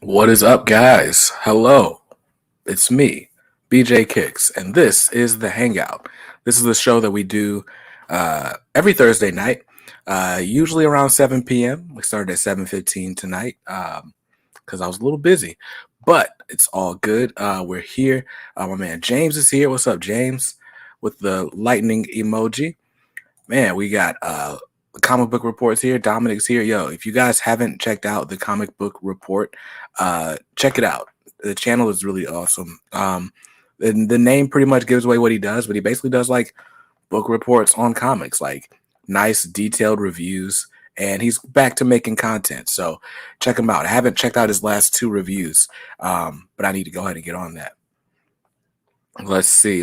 What is up, guys? Hello, it's me, BJ Kicks, and this is The Hangout. This is the show that we do every Thursday night, usually around 7 p.m. We started at 7:15 tonight because I was a little busy, but it's all good. We're here. My man James is here. What's up, James? With the lightning emoji. Man, we got comic book reports here. Dominic's here. Yo, if you guys haven't checked out the comic book report, check it out. The channel is really awesome. The name pretty much gives away what he does, but he basically does like book reports on comics, like nice detailed reviews, and he's back to making content. So check him out. I haven't checked out his last two reviews, but I need to go ahead and get on that. Let's see.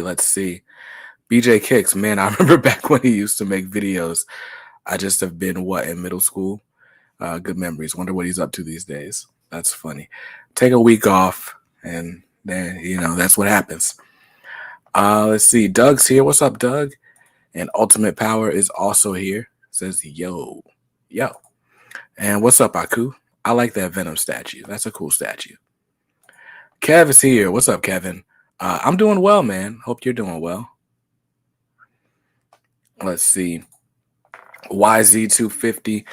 BJ Kicks, man, I remember back when he used to make videos. I just have been in middle school. Good memories. Wonder what he's up to these days. That's funny. Take a week off, and then that's what happens. Let's see. Doug's here. What's up, Doug? And Ultimate Power is also here. Says yo. And what's up, Aku? I like that Venom statue. That's a cool statue. Kev is here. What's up, Kevin? I'm doing well, man. Hope you're doing well. Let's see. YZ250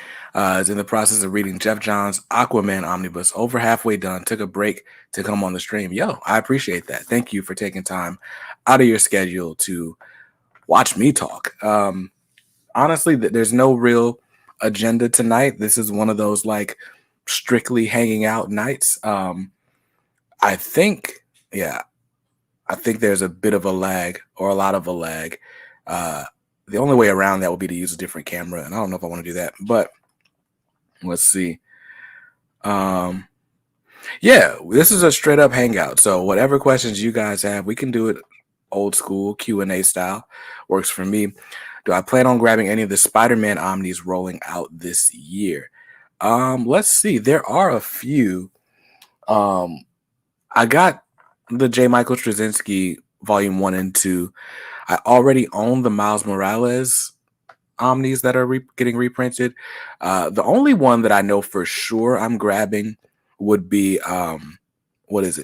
is in the process of reading Jeff Johns' Aquaman Omnibus. Over halfway done. Took a break to come on the stream. Yo, I appreciate that. Thank you for taking time out of your schedule to watch me talk. Honestly, there's no real agenda tonight. This is one of those like strictly hanging out nights. I think there's a bit of a lag or a lot of a lag. The only way around that would be to use a different camera, and I don't know if I want to do that, but let's see. This is a straight up hangout. So whatever questions you guys have, we can do it old school Q&A style. Works for me. Do I plan on grabbing any of the Spider-Man Omnis rolling out this year? Let's see. There are a few. I got the J. Michael Straczynski Volume 1 and 2. I already own the Miles Morales Omnis that are getting reprinted. The only one that I know for sure I'm grabbing would be,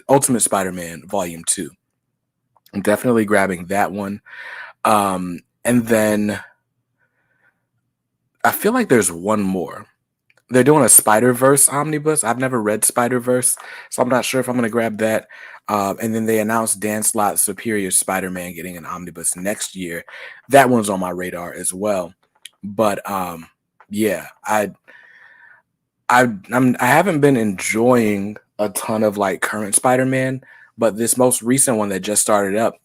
Ultimate Spider-Man Volume 2. I'm definitely grabbing that one. And then I feel like there's one more. They're doing a Spider-Verse omnibus. I've never read Spider-Verse, so I'm not sure if I'm going to grab that. And then they announced Dan Slott's Superior Spider-Man getting an omnibus next year. That one's on my radar as well. But I haven't been enjoying a ton of like current Spider-Man, but this most recent one that just started up,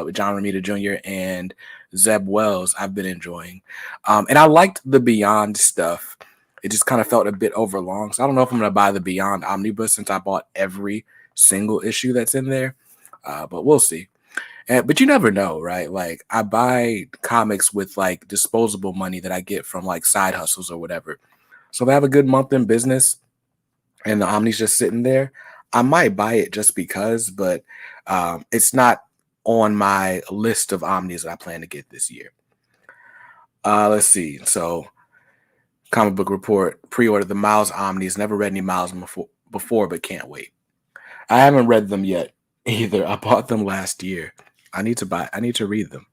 with John Romita Jr. and Zeb Wells, I've been enjoying. And I liked the Beyond stuff. It just kind of felt a bit overlong. So I don't know if I'm going to buy the Beyond Omnibus since I bought every single issue that's in there. But we'll see. But you never know, right? Like I buy comics with like disposable money that I get from like side hustles or whatever. So if I have a good month in business and the Omni's just sitting there, I might buy it just because, but it's not on my list of Omnis that I plan to get this year. Let's see. So comic book report, pre-ordered the Miles Omnis. Never read any Miles before, but can't wait. I haven't read them yet either. I bought them last year. I need to read them.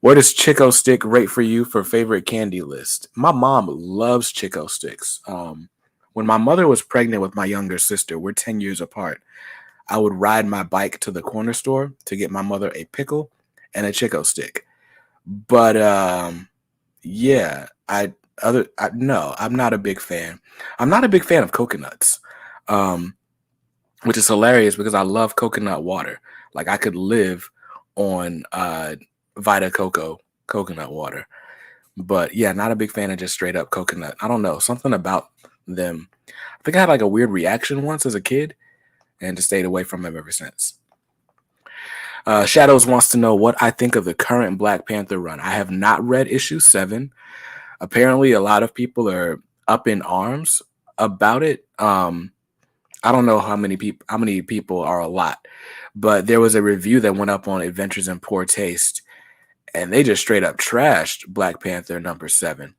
Where does Chico Stick rate for you for favorite candy list? My mom loves Chico Sticks. When my mother was pregnant with my younger sister, we're 10 years apart, I would ride my bike to the corner store to get my mother a pickle and a Chico Stick. But no, I'm not a big fan. I'm not a big fan of coconuts, which is hilarious because I love coconut water. Like I could live on Vita Coco coconut water. But yeah, not a big fan of just straight up coconut. I don't know, something about them. I think I had like a weird reaction once as a kid and just stayed away from them ever since. Shadows wants to know what I think of the current Black Panther run. I have not read issue 7. Apparently, a lot of people are up in arms about it. I don't know how many people are a lot, but there was a review that went up on Adventures in Poor Taste, and they just straight up trashed Black Panther number 7.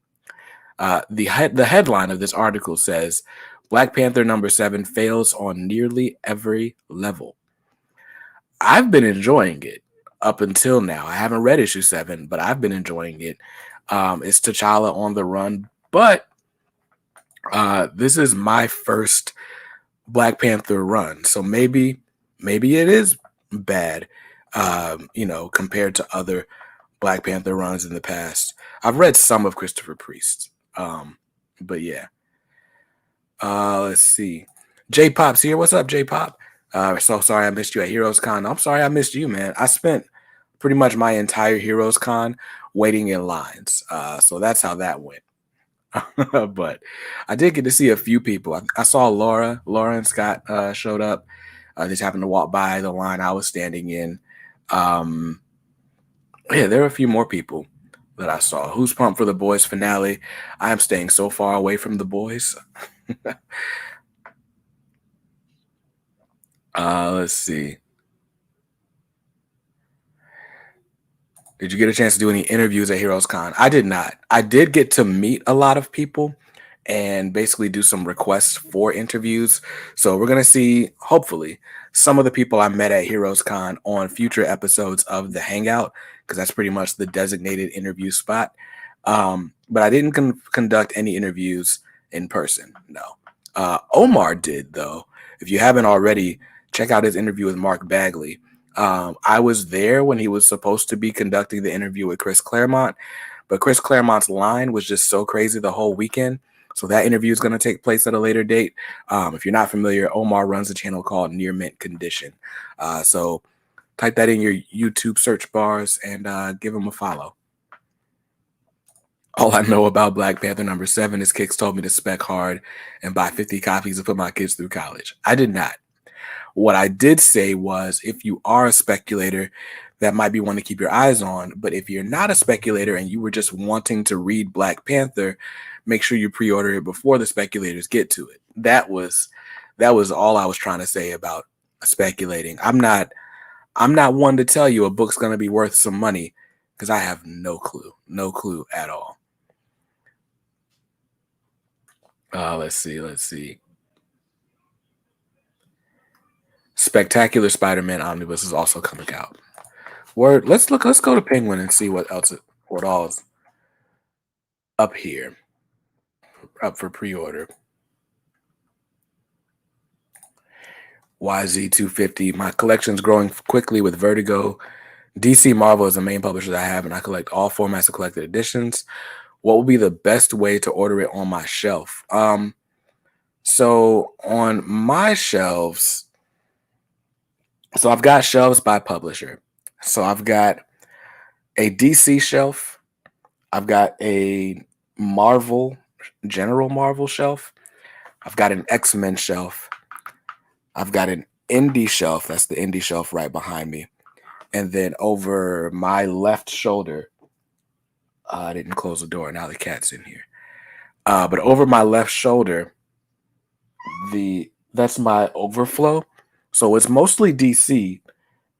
The headline of this article says, Black Panther #7 fails on nearly every level. I've been enjoying it up until now. I haven't read issue 7, but I've been enjoying it. It's T'Challa on the run, but this is my first Black Panther run, so maybe it is bad, compared to other Black Panther runs in the past. I've read some of Christopher Priest's, but yeah. Let's see. J Pop's here. What's up, J Pop? So sorry I missed you at Heroes Con. I'm sorry I missed you, man. I spent pretty much my entire Heroes Con waiting in lines. So that's how that went. But I did get to see a few people. I saw Laura and Scott showed up. They just happened to walk by the line I was standing in. Yeah, there are a few more people that I saw. Who's pumped for the boys finale? I am staying so far away from the boys. Let's see. Did you get a chance to do any interviews at Heroes Con? I did not. I did get to meet a lot of people and basically do some requests for interviews. So we're going to see, hopefully, some of the people I met at Heroes Con on future episodes of The Hangout, because that's pretty much the designated interview spot. But I didn't conduct any interviews in person, no. Omar did, though. If you haven't already, check out his interview with Mark Bagley. I was there when he was supposed to be conducting the interview with Chris Claremont, but Chris Claremont's line was just so crazy the whole weekend. So that interview is going to take place at a later date. If you're not familiar, Omar runs a channel called Near Mint Condition. So type that in your YouTube search bars and give him a follow. All I know about Black Panther #7 is Kix told me to spec hard and buy 50 copies to put my kids through college. I did not. What I did say was, if you are a speculator, that might be one to keep your eyes on. But if you're not a speculator and you were just wanting to read Black Panther, make sure you pre-order it before the speculators get to it. That was all I was trying to say about speculating. I'm not one to tell you a book's going to be worth some money because I have no clue at all. Let's see. Spectacular Spider-Man Omnibus is also coming out. Word. Let's go to Penguin and see what all is up here, up for pre-order. YZ250. My collection's growing quickly with Vertigo. DC Marvel is the main publisher that I have, and I collect all formats of collected editions. What would be the best way to order it on my shelf? So on my shelves, so I've got shelves by publisher. So I've got a DC shelf. I've got a General Marvel shelf. I've got an X-Men shelf. I've got an indie shelf. That's the indie shelf right behind me. And then over my left shoulder, I didn't close the door. Now the cat's in here. But over my left shoulder, that's my overflow. So it's mostly DC,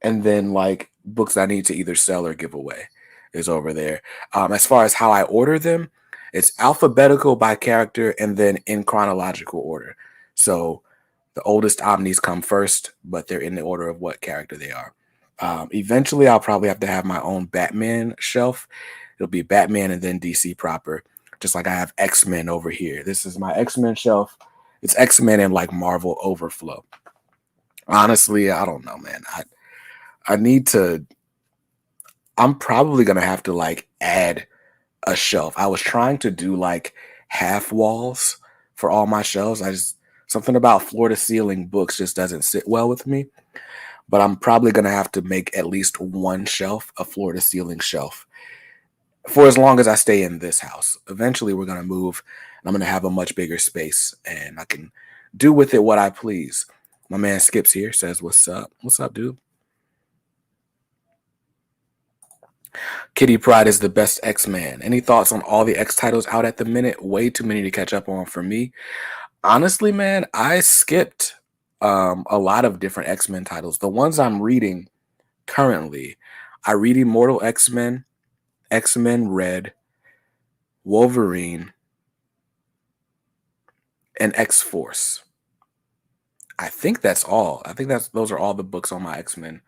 and then like books I need to either sell or give away is over there. As far as how I order them, it's alphabetical by character and then in chronological order. So the oldest Omnis come first, but they're in the order of what character they are. Eventually, I'll probably have to have my own Batman shelf. It'll be Batman and then DC proper, just like I have X-Men over here. This is my X-Men shelf. It's X-Men and like Marvel Overflow. Honestly, I don't know, man. I need to. I'm probably gonna have to like add a shelf. I was trying to do like half walls for all my shelves. Something about floor to ceiling books just doesn't sit well with me. But I'm probably gonna have to make at least one shelf a floor to ceiling shelf for as long as I stay in this house. Eventually, we're gonna move. And I'm gonna have a much bigger space, and I can do with it what I please. My man Skips here says, "What's up? What's up, dude?" Kitty Pryde is the best X-Man. Any thoughts on all the X titles out at the minute? Way too many to catch up on for me. Honestly, man, I skipped a lot of different X-Men titles. The ones I'm reading currently, I read Immortal X-Men, X-Men Red, Wolverine, and X-Force. I think that's all. I think those are all the books on my X-Men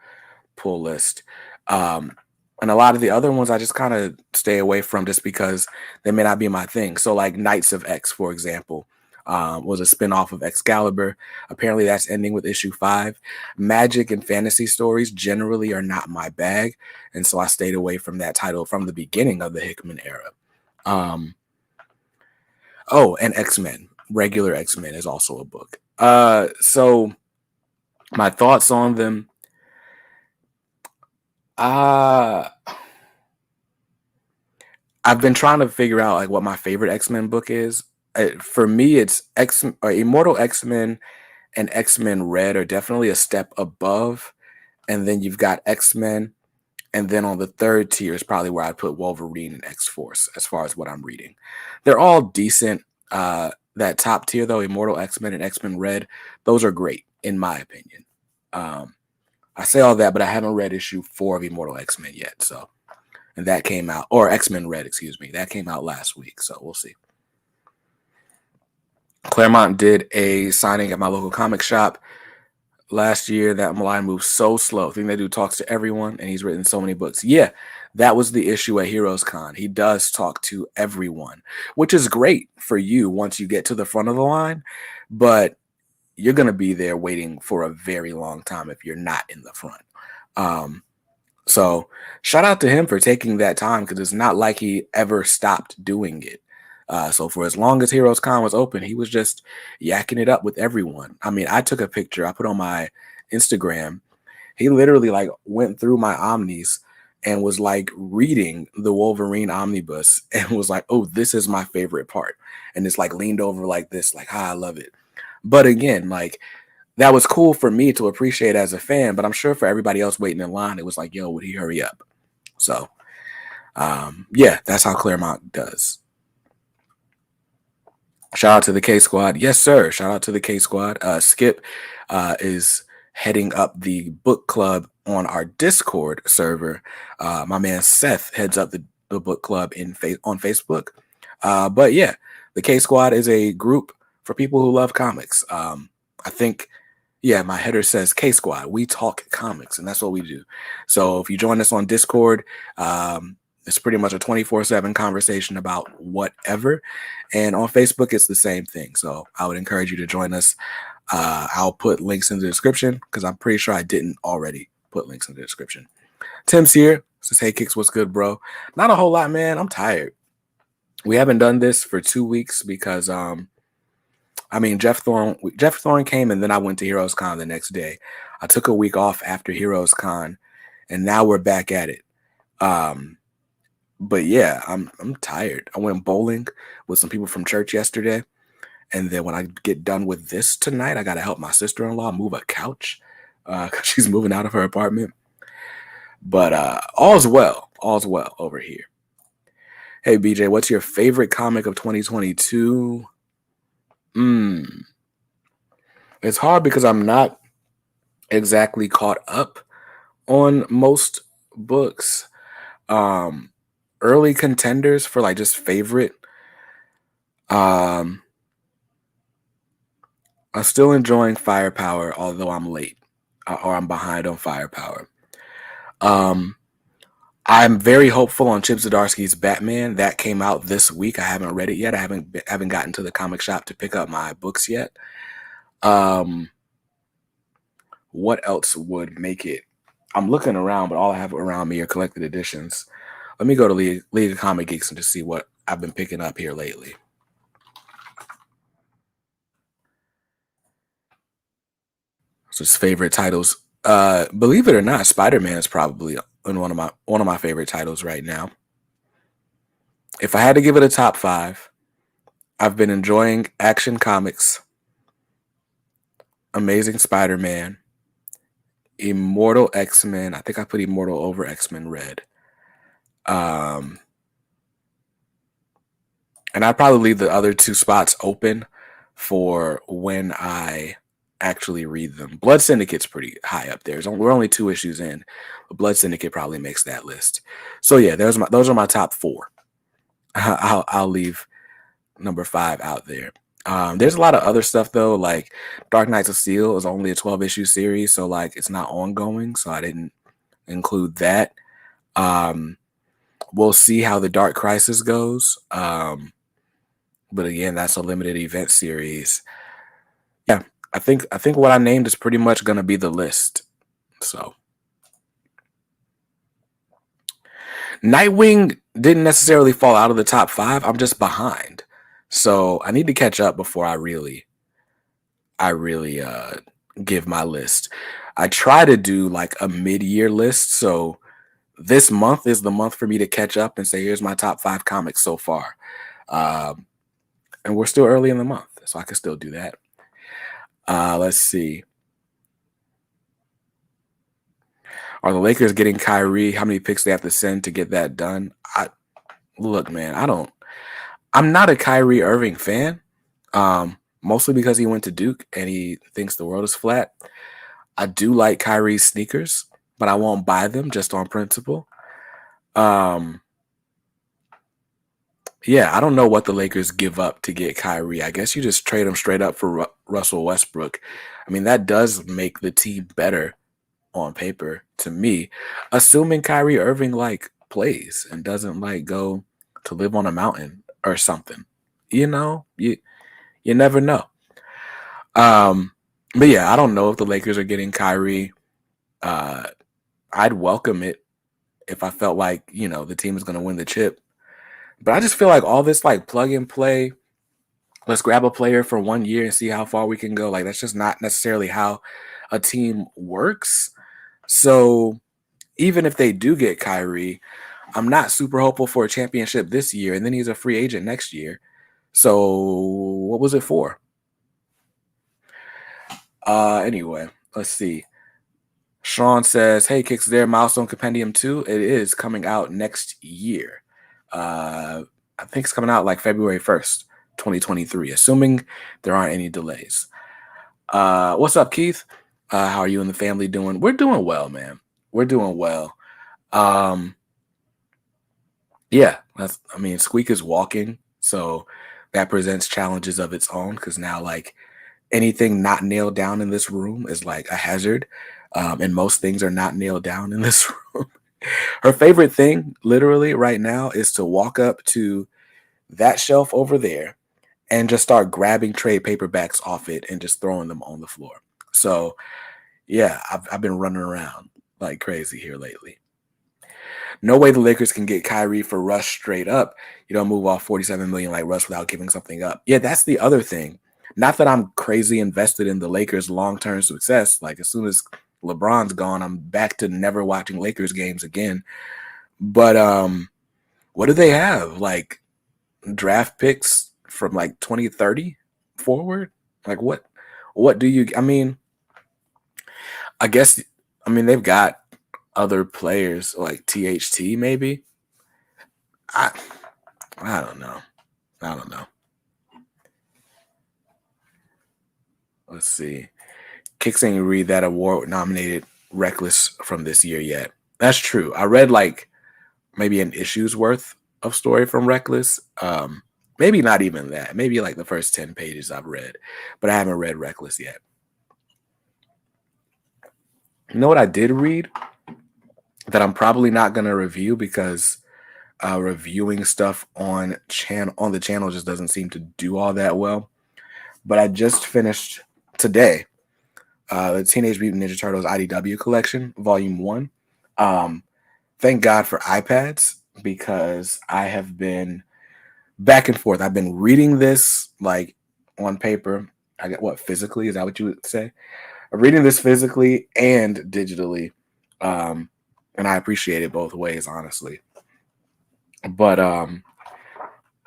pull list. Um, and a lot of the other ones I just kind of stay away from just because they may not be my thing. So like Knights of X, for example, was a spinoff of Excalibur. Apparently that's ending with issue 5. Magic and fantasy stories generally are not my bag. And so I stayed away from that title from the beginning of the Hickman era. And X-Men. Regular X-Men is also a book. So my thoughts on them. I've been trying to figure out like what my favorite X-Men book is. For me, it's Immortal X-Men and X-Men Red are definitely a step above. And then you've got X-Men. And then on the third tier is probably where I put Wolverine and X-Force as far as what I'm reading. They're all decent. That top tier, though, Immortal X-Men and X-Men Red, those are great, in my opinion. I say all that, but I haven't read issue 4 of Immortal X-Men yet. So, and that came out, or X-Men Red, excuse me. That came out last week, so we'll see. Claremont did a signing at my local comic shop last year. That line moves so slow. I think that dude talks to everyone, and he's written so many books. Yeah, that was the issue at Heroes Con. He does talk to everyone, which is great for you once you get to the front of the line, but you're going to be there waiting for a very long time if you're not in the front. So shout out to him for taking that time because it's not like he ever stopped doing it. So for as long as Heroes Con was open, he was just yakking it up with everyone. I mean, I took a picture I put on my Instagram. He literally like went through my Omnis and was like reading the Wolverine Omnibus and was like, oh, this is my favorite part. And it's like leaned over like this, like, I love it. But again, like that was cool for me to appreciate as a fan, but I'm sure for everybody else waiting in line, it was like, yo, would he hurry up? So yeah, that's how Claremont does. Shout out to the K Squad. Yes, sir. Shout out to the K Squad. Skip is heading up the book club on our Discord server. My man Seth heads up the book club on Facebook. But yeah, the K Squad is a group for people who love comics. I think, yeah, my header says K Squad. We talk comics, and that's what we do. So if you join us on Discord, it's pretty much a 24/7 conversation about whatever. And on Facebook, it's the same thing. So I would encourage you to join us. I'll put links in the description because I'm pretty sure I didn't already put links in the description. Tim's here. Says, hey, Kicks, what's good, bro? Not a whole lot, man. I'm tired. We haven't done this for 2 weeks because, Jeff Thorne came and then I went to Heroes Con the next day. I took a week off after Heroes Con and now we're back at it. But yeah, I'm tired. I went bowling with some people from church yesterday. And then when I get done with this tonight, I got to help my sister-in-law move a couch because she's moving out of her apartment. But all's well over here. Hey, BJ, what's your favorite comic of 2022? It's hard because I'm not exactly caught up on most books. Early contenders for like just favorite. I'm still enjoying Firepower, although I'm late or I'm behind on Firepower. I'm very hopeful on Chip Zdarsky's Batman. That came out this week. I haven't read it yet. I haven't gotten to the comic shop to pick up my books yet. What else would make it? I'm looking around, but all I have around me are collected editions. Let me go to League of Comic Geeks and just see what I've been picking up here lately. So his favorite titles. Believe it or not, Spider-Man is probably one of my favorite titles right now. If I had to give it a top 5, I've been enjoying Action Comics, Amazing Spider-Man, Immortal X-Men. I think I put Immortal over X-Men Red. And I'd probably leave the other 2 spots open for when I actually read them. Blood Syndicate's pretty high up there. We're only 2 issues in, but Blood Syndicate probably makes that list. So yeah, those are my top 4. I'll leave number 5 out there. There's a lot of other stuff though, like Dark Knights of Steel is only a 12-issue series, so like it's not ongoing, so I didn't include that. Um, we'll see how the Dark Crisis goes. But again, that's a limited event series. Yeah, I think what I named is pretty much gonna be the list. So Nightwing didn't necessarily fall out of the top 5. I'm just behind. So I need to catch up before I really give my list. I try to do like a mid-year list, so this month is the month for me to catch up and say here's my top 5 comics so far. Um, and we're still early in the month, so I can still do that. Let's see. Are the Lakers getting Kyrie? How many picks they have to send to get that done? Look, man, I'm not a Kyrie Irving fan. Mostly because he went to Duke and he thinks the world is flat. I do like Kyrie's sneakers, but I won't buy them just on principle. Um, yeah, I don't know what the Lakers give up to get Kyrie. I guess you just trade him straight up for Russell Westbrook. I mean, that does make the team better on paper to me, assuming Kyrie Irving like plays and doesn't like go to live on a mountain or something. You never know. But yeah, I don't know if the Lakers are getting Kyrie. Uh, I'd welcome it if I felt like the team is going to win the chip. But I just feel like all this like plug and play, let's grab a player for 1 year and see how far we can go. Like that's just not necessarily how a team works. So even if they do get Kyrie, I'm not super hopeful for a championship this year, and then he's a free agent next year. So what was it for? Anyway, let's see. Sean says, "Hey, Kicks, there Milestone Compendium 2. It is coming out next year. I think it's coming out like February 1st, 2023, assuming there aren't any delays. What's up, Keith? How are you and the family doing? We're doing well, man. We're doing well. Yeah, Squeak is walking, so that presents challenges of its own because now, like, anything not nailed down in this room is like a hazard, and most things are not nailed down in this room. Her favorite thing, literally, right now, is to walk up to that shelf over there and just start grabbing trade paperbacks off it and just throwing them on the floor. So, yeah, I've been running around like crazy here lately. No way the Lakers can get Kyrie for Russ straight up. You don't move off $47 million like Russ without giving something up. Yeah, that's the other thing. Not that I'm crazy invested in the Lakers' long-term success. Like as soon as LeBron's gone, I'm back to never watching Lakers games again. But what do they have? Like draft picks from like 2030 forward? Like what do you I guess they've got other players like THT maybe. I don't know. I don't know. Let's see. Kicks ain't read that award nominated Reckless from this year yet. That's true. I read like maybe an issue's worth of story from Reckless. Maybe not even that. Maybe like the first 10 pages I've read, but I haven't read Reckless yet. You know what I did read that I'm probably not going to review because reviewing stuff on the channel just doesn't seem to do all that well. But I just finished today the Teenage Mutant Ninja Turtles IDW collection, Volume 1. Thank God for iPads because I have been back and forth. I've been reading this like on paper. I get what physically? Is that what you would say? I'm reading this physically and digitally. And I appreciate it both ways, honestly. But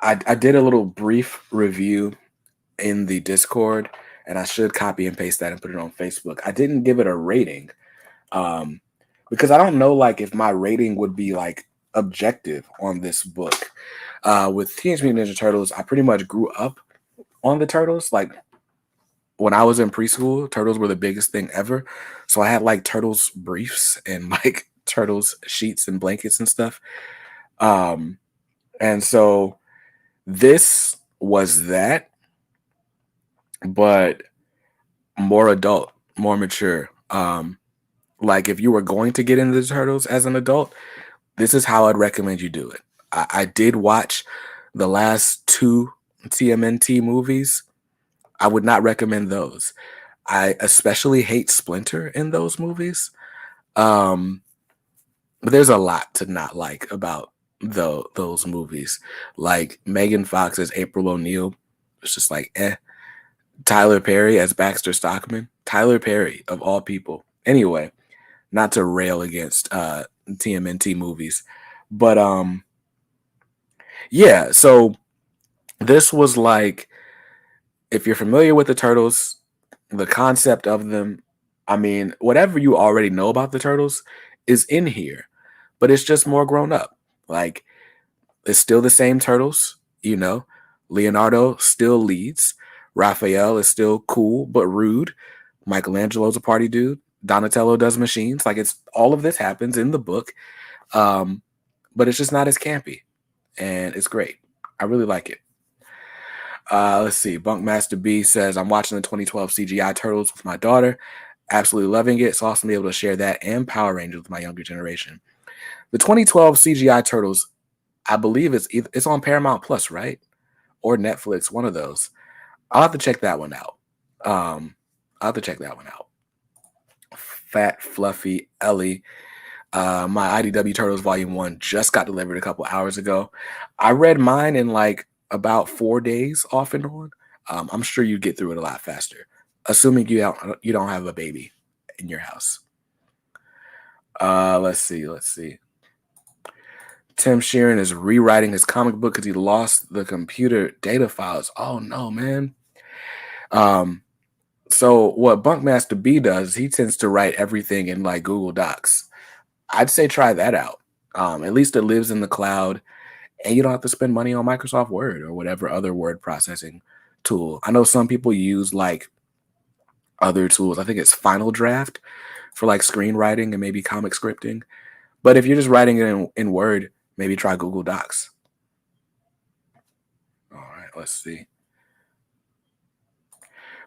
I did a little brief review in the Discord, and I should copy and paste that and put it on Facebook. I didn't give it a rating because I don't know like if my rating would be like objective on this book. With Teenage Mutant Ninja Turtles, I pretty much grew up on the Turtles. Like when I was in preschool, Turtles were the biggest thing ever. So I had like Turtles briefs and like Turtles sheets and blankets and stuff. And so this was that. but more adult, more mature. Like if you were going to get into the Turtles as an adult, this is how I'd recommend you do it. I did watch the last two TMNT movies. I would not recommend those. I especially hate Splinter in those movies. Um, but there's a lot to not like about those movies. Like Megan Fox as April O'Neil. It's just like Tyler Perry as Baxter Stockman. Tyler Perry of all people. Anyway, not to rail against TMNT movies, but yeah. So this was like, if you're familiar with the Turtles, the concept of them, I mean, whatever you already know about the Turtles is in here, but it's just more grown up. Like, it's still the same Turtles, you know. Leonardo still leads. Raphael is still cool but rude. Michelangelo's a party dude. Donatello does machines. Like, it's all of this happens in the book, um, but it's just not as campy, and it's great. I really like it. Let's see. Bunkmaster B says, I'm watching the 2012 CGI Turtles with my daughter. Absolutely loving it. It's awesome to be able to share that and Power Rangers with my younger generation. The 2012 CGI Turtles, I believe it's on Paramount Plus, right? Or Netflix, one of those. I'll have to check that one out. I'll have to check that one out. Fat Fluffy Ellie. My IDW Turtles Volume 1 just got delivered a couple hours ago. I read mine in like about 4 days off and on. I'm sure you'd get through it a lot faster, assuming you don't have a baby in your house. Let's see. Tim Sheeran is rewriting his comic book because he lost the computer data files. Oh no, man. So what Bunkmaster B does, he tends to write everything in like Google Docs. I'd say try that out. At least it lives in the cloud, and you don't have to spend money on Microsoft Word or whatever other word processing tool. I know some people use like other tools. I think it's Final Draft for like screenwriting and maybe comic scripting. But if you're just writing it in Word, maybe try Google Docs. All right, let's see.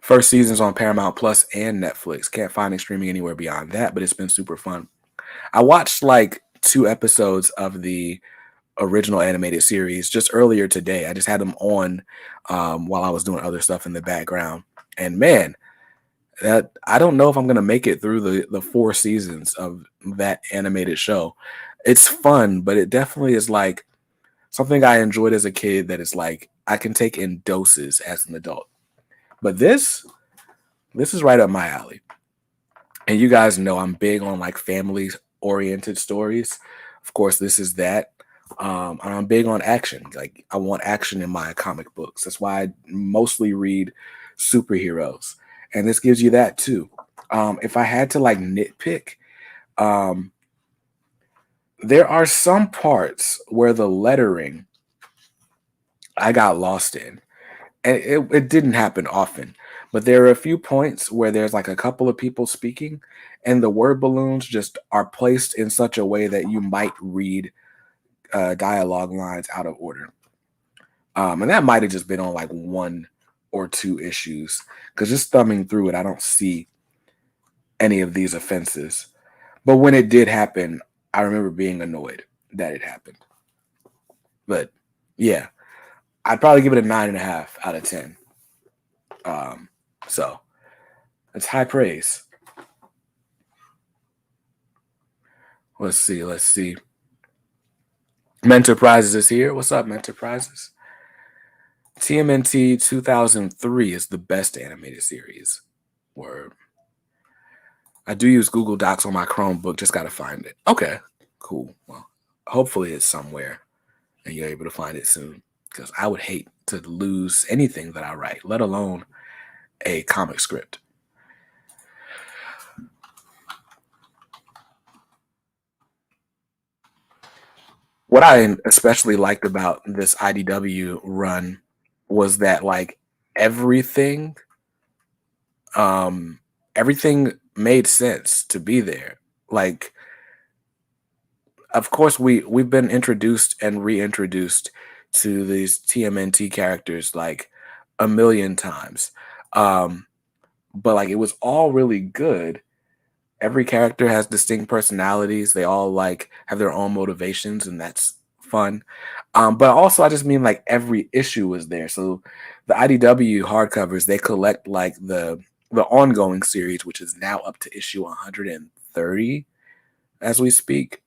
First season's on Paramount Plus and Netflix. Can't find it streaming anywhere beyond that, but it's been super fun. I watched like 2 episodes of the original animated series just earlier today. I just had them on while I was doing other stuff in the background. And man, that I don't know if I'm gonna make it through the 4 seasons of that animated show. It's fun, but it definitely is like something I enjoyed as a kid that is like I can take in doses as an adult. But this is right up my alley. And you guys know I'm big on like family oriented stories. Of course, this is that. And I'm big on action. Like I want action in my comic books. That's why I mostly read superheroes. And this gives you that too. If I had to like nitpick, um, there are some parts where the lettering I got lost in. And it didn't happen often, but there are a few points where there's like a couple of people speaking, and the word balloons just are placed in such a way that you might read dialogue lines out of order. And that might have just been on like 1 or 2 issues, because just thumbing through it, I don't see any of these offenses. But when it did happen, I remember being annoyed that it happened. But yeah, I'd probably give it a 9.5 out of 10. So it's high praise. Let's see. Menterprises is here. What's up, Menterprises? TMNT 2003 is the best animated series. Word. I do use Google Docs on my Chromebook. Just got to find it. Okay, cool. Well, hopefully it's somewhere and you're able to find it soon, because I would hate to lose anything that I write, let alone a comic script. What I especially liked about this IDW run was that like everything um everything made sense to be there. Like of course we've been introduced and reintroduced to these TMNT characters like a million times. Um, but like it was all really good. Every character has distinct personalities. They all like have their own motivations, and that's fun. But also, I just mean like every issue was there. So the IDW hardcovers, they collect like the ongoing series, which is now up to issue 130 as we speak.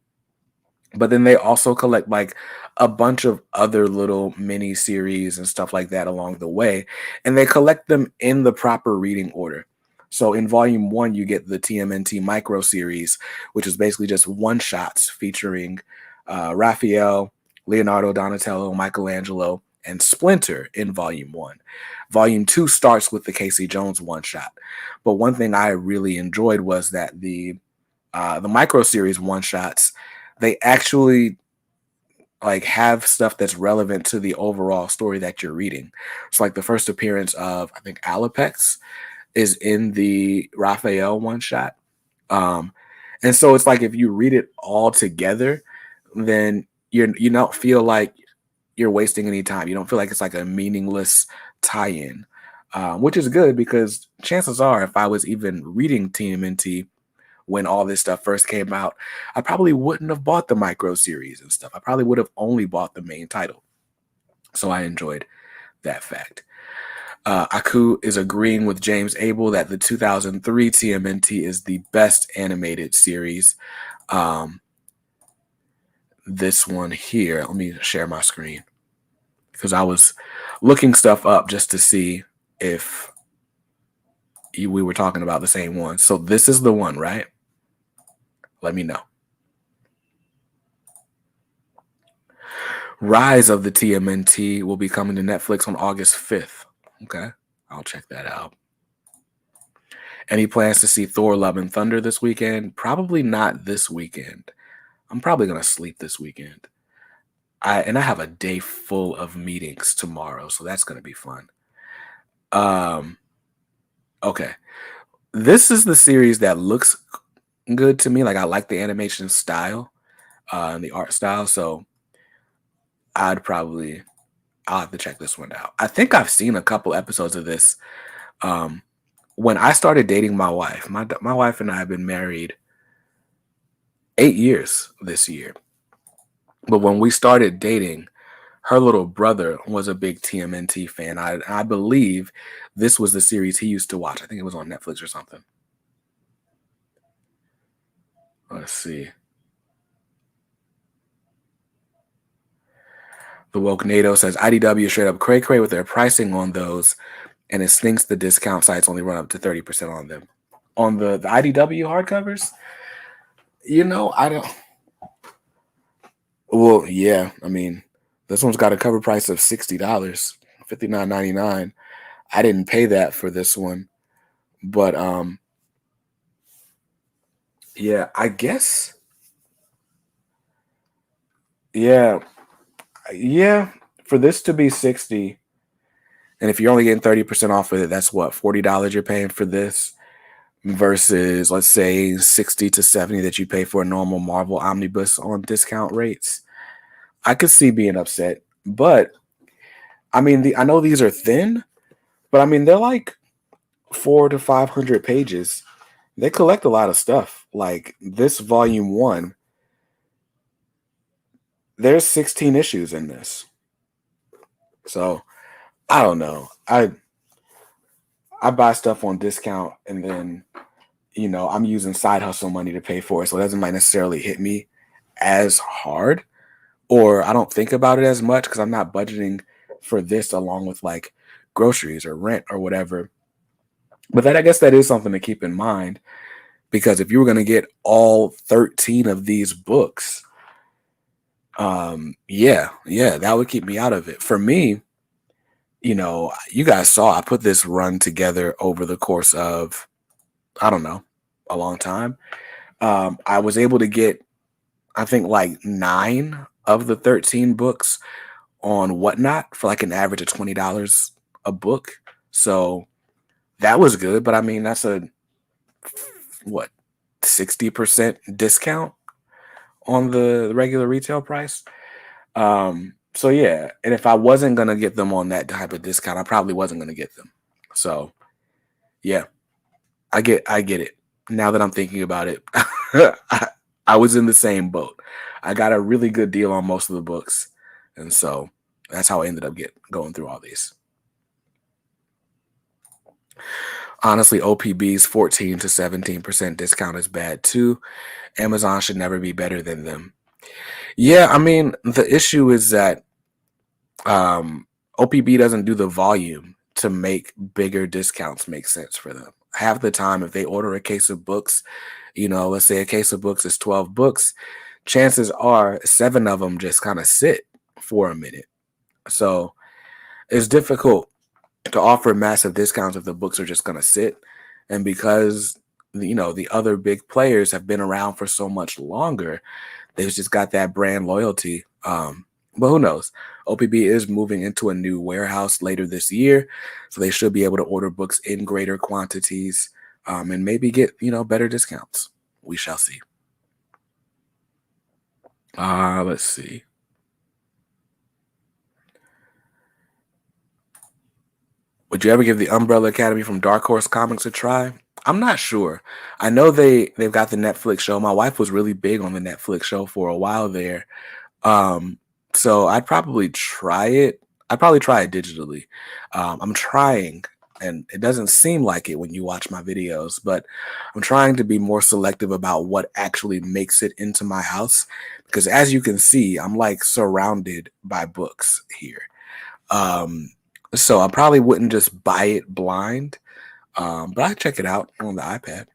But then they also collect like a bunch of other little mini series and stuff like that along the way, and they collect them in the proper reading order. So in volume one, you get the TMNT micro series, which is basically just one shots featuring Raphael, Leonardo, Donatello, Michelangelo, and Splinter in volume one. Volume two starts with the Casey Jones one shot. But one thing I really enjoyed was that the micro series one shots, they actually like have stuff that's relevant to the overall story that you're reading. So like the first appearance of I think Alapex is in the Raphael one shot. Um and so it's like if you read it all together, then you don't feel like you're wasting any time. You don't feel like it's like a meaningless tie-in. Which is good because chances are if I was even reading TMNT when all this stuff first came out, I probably wouldn't have bought the micro series and stuff. I probably would have only bought the main title. So I enjoyed that fact. Aku is agreeing with James Abel that the 2003 TMNT is the best animated series. This one here, let me share my screen because I was looking stuff up just to see if we were talking about the same one. So this is the one, right? Let me know. Rise of the TMNT will be coming to Netflix on August 5th. Okay, I'll check that out. Any plans to see Thor Love and Thunder this weekend? Probably not this weekend. I'm probably going to sleep this weekend. I have a day full of meetings tomorrow, so that's going to be fun. Okay. This is the series that looks good to me. Like I like the animation style, and the art style, so I'll have to check this one out. I think I've seen a couple episodes of this. When I started dating my wife, my wife and I have been married 8 years this year. But when we started dating, her little brother was a big TMNT fan. I believe this was the series he used to watch. I think it was on Netflix or something. Let's see. The Woke NATO says IDW straight up cray with their pricing on those, and it stinks the discount sites only run up to 30% on them. On the IDW hardcovers, I don't. Well, yeah, I mean, this one's got a cover price of $60, $59.99. I didn't pay that for this one, but yeah, I guess, yeah, yeah, for this to be 60, and if you're only getting 30% off of it, that's what, $40 you're paying for this versus let's say 60 to 70 that you pay for a normal Marvel Omnibus on discount rates. I could see being upset, but I mean, I know these are thin, but I mean, they're like 400 to 500 pages. They collect a lot of stuff. Like this volume one, there's 16 issues in this. So I don't know. I buy stuff on discount and then I'm using side hustle money to pay for it. So it doesn't might necessarily hit me as hard, or I don't think about it as much because I'm not budgeting for this along with like groceries or rent or whatever. But I guess that is something to keep in mind because if you were going to get all 13 of these books, yeah, that would keep me out of it. For me, you guys saw I put this run together over the course of, I don't know, a long time. I was able to get, I think, like 9 of the 13 books on Whatnot for like an average of $20 a book. So that was good. But I mean, that's what, 60% discount on the regular retail price. So yeah, and if I wasn't gonna get them on that type of discount, I probably wasn't gonna get them. So Yeah, I get it. Now that I'm thinking about it, I was in the same boat. I got a really good deal on most of the books, and so that's how I ended up going through all these. Honestly, OPB's 14 to 17% discount is bad too. Amazon should never be better than them. Yeah, I mean, the issue is that um, OPB doesn't do the volume to make bigger discounts make sense for them. Half the time, if they order a case of books, let's say a case of books is 12 books, chances are 7 of them just kind of sit for a minute. So it's difficult to offer massive discounts if the books are just going to sit. And because, the other big players have been around for so much longer, they've just got that brand loyalty. But who knows? OPB is moving into a new warehouse later this year, so they should be able to order books in greater quantities and maybe get better discounts. We shall see. Let's see. Would you ever give the Umbrella Academy from Dark Horse Comics a try? I'm not sure. I know they've got the Netflix show. My wife was really big on the Netflix show for a while there. Um, so I'd probably try it. I'd probably try it digitally. I'm trying, and it doesn't seem like it when you watch my videos, but I'm trying to be more selective about what actually makes it into my house. Because as you can see, I'm like surrounded by books here. Um, so I probably wouldn't just buy it blind, but I check it out on the iPad.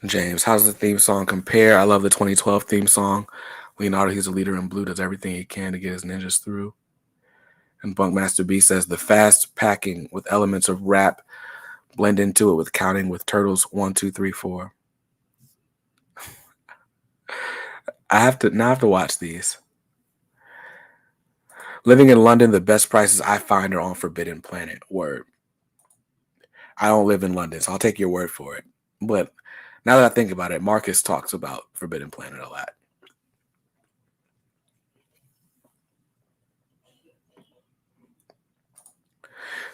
James, how does the theme song compare? I love the 2012 theme song. Leonardo, he's a leader in blue, does everything he can to get his ninjas through. And Bunkmaster B says the fast packing with elements of rap blend into it with counting with turtles 1, 2, 3, 4. I have to watch these. Living in London, the best prices I find are on Forbidden Planet. Word. I don't live in London, so I'll take your word for it. But now that I think about it, Marcus talks about Forbidden Planet a lot.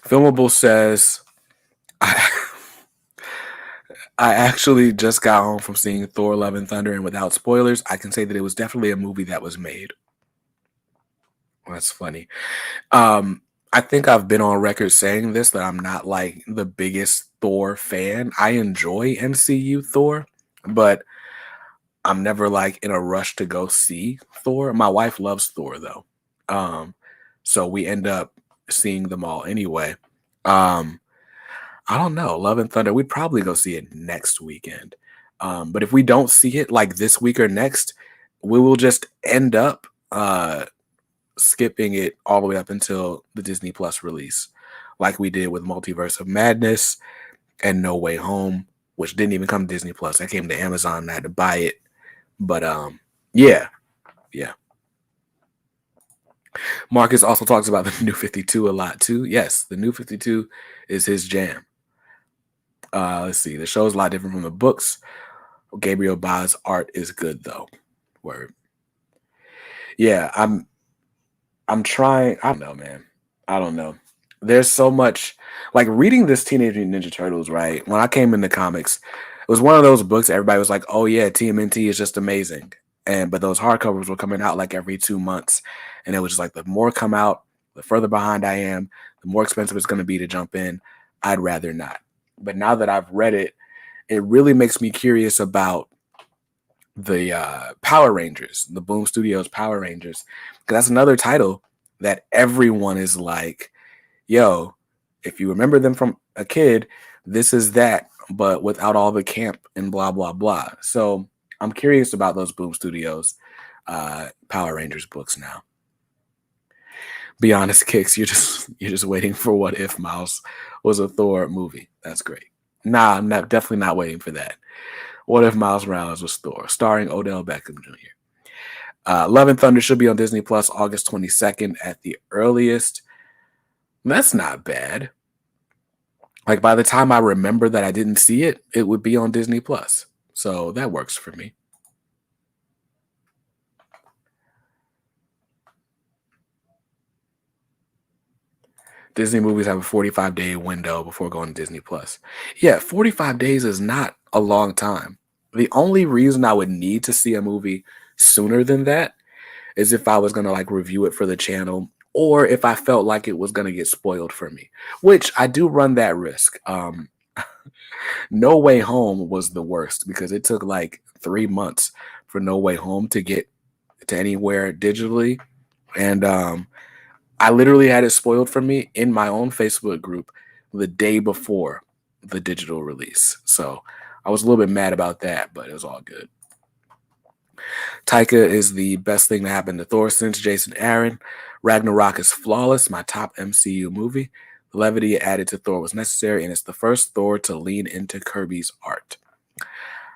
Filmable says, I, I actually just got home from seeing Thor: Love and Thunder, and without spoilers, I can say that it was definitely a movie that was made. That's funny. Um, I think I've been on record saying this that I'm not like the biggest Thor fan. I enjoy MCU Thor, but I'm never like in a rush to go see Thor. My wife loves Thor though. Um, so we end up seeing them all anyway. Um, I don't know. Love and Thunder, we'd probably go see it next weekend. But if we don't see it like this week or next, we will just end up skipping it all the way up until the Disney Plus release, like we did with Multiverse of Madness and No Way Home, which didn't even come to Disney Plus. That came to Amazon and I had to buy it. But yeah, yeah. Marcus also talks about the New 52 a lot too. Yes, the New 52 is his jam. Let's see. The show is a lot different from the books. Gabriel Ba's art is good though. Word. Yeah, I'm trying. I don't know, man. I don't know. There's so much like reading this Teenage Mutant Ninja Turtles, right? When I came into comics, it was one of those books everybody was like, "Oh yeah, TMNT is just amazing." But those hardcovers were coming out like every 2 months, and it was just like the more come out, the further behind I am, the more expensive it's going to be to jump in. I'd rather not. But now that I've read it, it really makes me curious about the Power Rangers, the Boom Studios Power Rangers, because that's another title that everyone is like, yo, if you remember them from a kid, this is that, but without all the camp and blah blah blah. So I'm curious about those Boom Studios Power Rangers books now. Be honest, Kicks, you're just waiting for what if Miles was a Thor movie. That's great. Nah, I'm not definitely not waiting for that. What if Miles Morales was Thor, starring Odell Beckham Jr. Love and Thunder should be on Disney Plus August 22nd at the earliest. That's not bad. Like by the time I remember that I didn't see it, it would be on Disney Plus. So that works for me. Disney movies have a 45-day window before going to Disney Plus. Yeah, 45 days is not a long time. The only reason I would need to see a movie sooner than that is if I was going to like review it for the channel or if I felt like it was going to get spoiled for me, which I do run that risk. No Way Home was the worst because it took like 3 months for No Way Home to get to anywhere digitally. And I literally had it spoiled for me in my own Facebook group the day before the digital release. So I was a little bit mad about that, but it was all good. Taika is the best thing to happen to Thor since Jason Aaron. Ragnarok is flawless, my top MCU movie. The levity added to Thor was necessary, and it's the first Thor to lean into Kirby's art.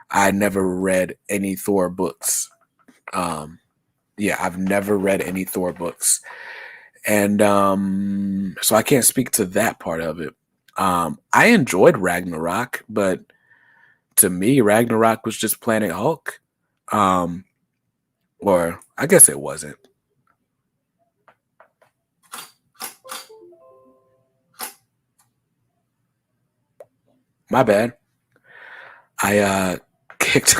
I never read any Thor books. I've never read any Thor books. And so I can't speak to that part of it. I enjoyed Ragnarok, but to me, Ragnarok was just Planet Hulk. Or I guess it wasn't. My bad. I kicked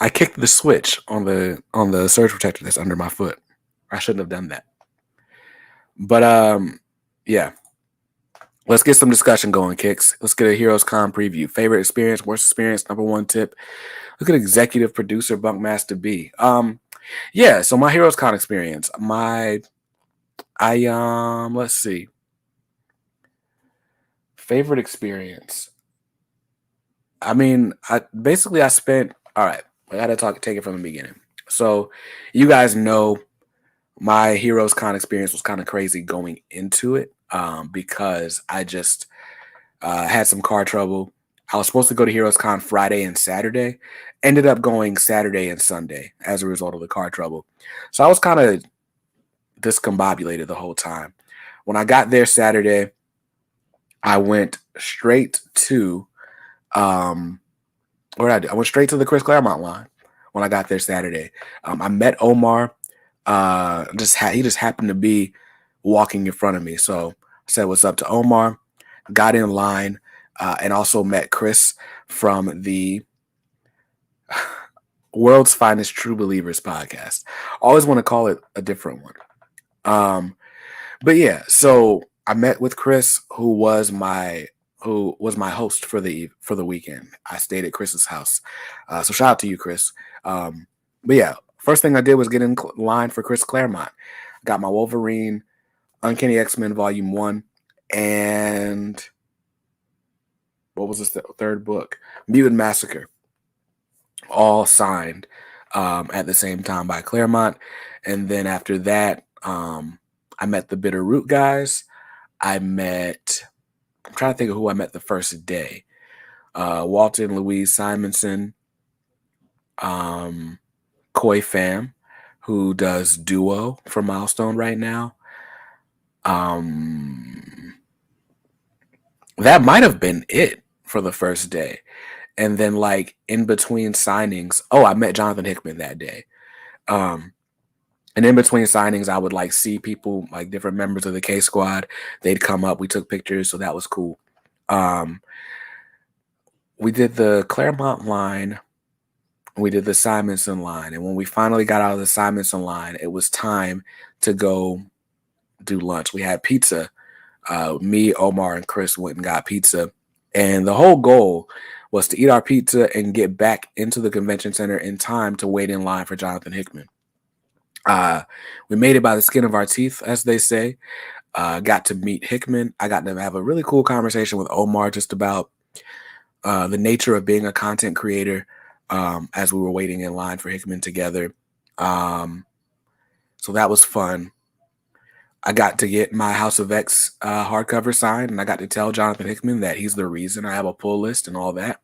I kicked the switch on the surge protector that's under my foot. I shouldn't have done that. But yeah. Let's get some discussion going, Kicks. Let's get a Heroes Con preview. Favorite experience, worst experience, number one tip. Look at executive producer Bunkmaster B. Yeah, so my Heroes Con experience. Let's see. Favorite experience. I mean, I spent all right. I gotta take it from the beginning. So you guys know my Heroes Con experience was kind of crazy going into it. Because I just had some car trouble. I was supposed to go to Heroes Con Friday and Saturday. Ended up going Saturday and Sunday as a result of the car trouble. So I was kind of discombobulated the whole time. When I got there Saturday, I went straight to what did I do? I went straight to the Chris Claremont line when I got there Saturday. I met Omar. He just happened to be walking in front of me. So I said what's up to Omar, got in line, and also met Chris from the World's Finest True Believers podcast. Always want to call it a different one. But yeah, so I met with Chris, who was my host for the weekend. I stayed at Chris's house. So shout out to you, Chris. But yeah, first thing I did was get in line for Chris Claremont. Got my Wolverine, Uncanny X-Men Volume 1, and what was this third book? Mutant Massacre. All signed at the same time by Claremont. And then after that, I met the Bitter Root guys. I'm trying to think of who I met the first day. Walter and Louise Simonson, Koi Pham, who does Duo for Milestone right now. That might have been it for the first day. And then like in between signings, I met Jonathan Hickman that day. And in between signings, I would like see people, like different members of the K Squad. They'd come up. We took pictures, so that was cool. We did the Claremont line. We did the Simonson line. And when we finally got out of the Simonson line, it was time to go do lunch. We had pizza. Me, Omar, and Chris went and got pizza. And the whole goal was to eat our pizza and get back into the convention center in time to wait in line for Jonathan Hickman. We made it by the skin of our teeth, as they say. Got to meet Hickman. I got to have a really cool conversation with Omar just about the nature of being a content creator as we were waiting in line for Hickman together. So that was fun. I got to get my House of X hardcover signed, and I got to tell Jonathan Hickman that he's the reason I have a pull list and all that.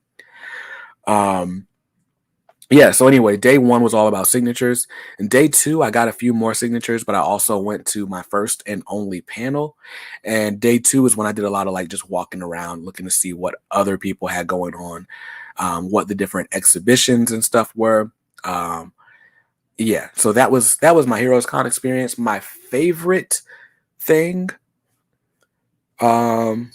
Yeah, so anyway, day one was all about signatures. And day two, I got a few more signatures, but I also went to my first and only panel. And day two is when I did a lot of like just walking around, looking to see what other people had going on, what the different exhibitions and stuff were. Yeah, so that was my Heroes Con experience. My favorite thing, Um,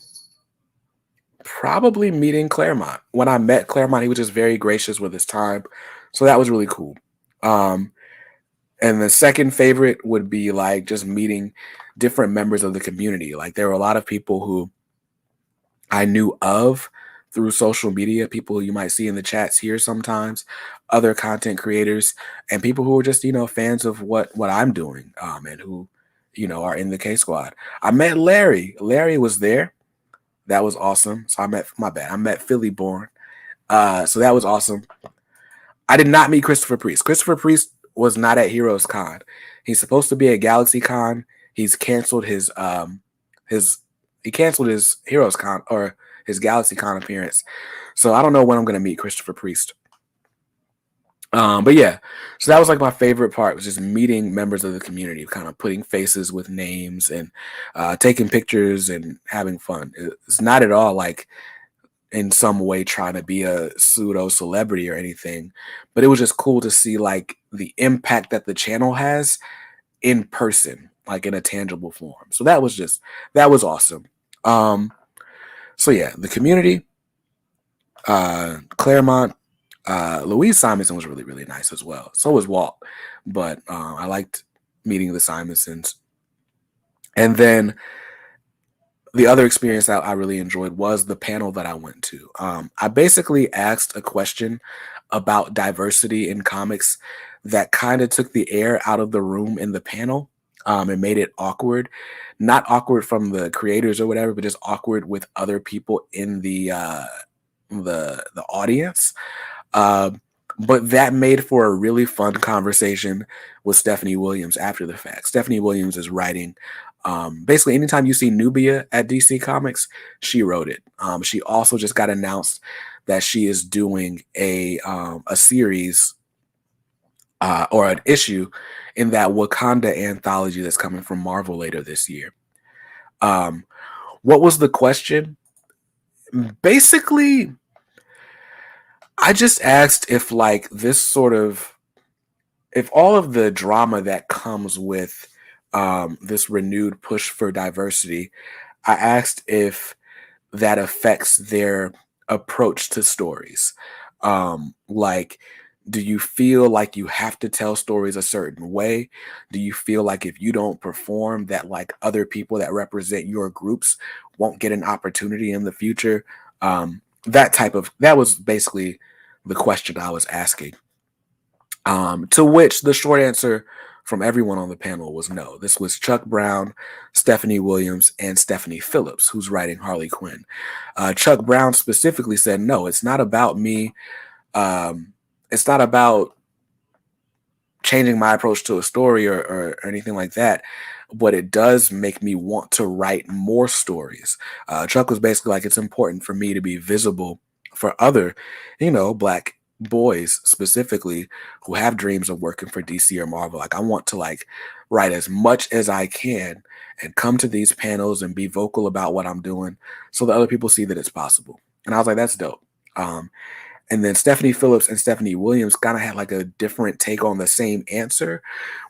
Probably meeting Claremont. When I met Claremont, he was just very gracious with his time, so that was really cool. Um, and the second favorite would be like just meeting different members of the community. Like there were a lot of people who I knew of through social media, people who you might see in the chats here sometimes, other content creators, and people who are just fans of what I'm doing, and who are in the K Squad. I met Larry. Larry was there. That was awesome. So I met my bad. I met Philly Born. So that was awesome. I did not meet Christopher Priest. Christopher Priest was not at Heroes Con. He's supposed to be at Galaxy Con. He's canceled his he canceled his Heroes Con or his Galaxy Con appearance. So I don't know when I'm gonna meet Christopher Priest. But yeah, so that was like my favorite part, was just meeting members of the community, kind of putting faces with names and taking pictures and having fun. It's not at all like in some way trying to be a pseudo celebrity or anything, but it was just cool to see like the impact that the channel has in person, like in a tangible form. So that was awesome. Um, so yeah, the community, Claremont, Louise Simonson was really, really nice as well. So was Walt, but I liked meeting the Simonsons. And then the other experience that I really enjoyed was the panel that I went to. I basically asked a question about diversity in comics that kind of took the air out of the room in the panel, and made it awkward. Not awkward from the creators or whatever, but just awkward with other people in the audience. Um, but that made for a really fun conversation with Stephanie Williams after the fact. Stephanie Williams is writing. Basically, anytime you see Nubia at DC Comics, she wrote it. She also just got announced that she is doing a series, or an issue in that Wakanda anthology that's coming from Marvel later this year. Um, what was the question? Basically, I just asked if like this sort of if all of the drama that comes with this renewed push for diversity, I asked if that affects their approach to stories. Like, do you feel like you have to tell stories a certain way? Do you feel like if you don't perform, that like other people that represent your groups won't get an opportunity in the future? That was basically the question I was asking. To which the short answer from everyone on the panel was no. This was Chuck Brown, Stephanie Williams, and Stephanie Phillips, who's writing Harley Quinn. Chuck Brown specifically said, no, it's not about me. It's not about changing my approach to a story or anything like that. But it does make me want to write more stories. Chuck was basically like, it's important for me to be visible for other, black boys specifically who have dreams of working for DC or Marvel. Like I want to like write as much as I can and come to these panels and be vocal about what I'm doing so that other people see that it's possible. And I was like, that's dope. And then Stephanie Phillips and Stephanie Williams kind of had like a different take on the same answer,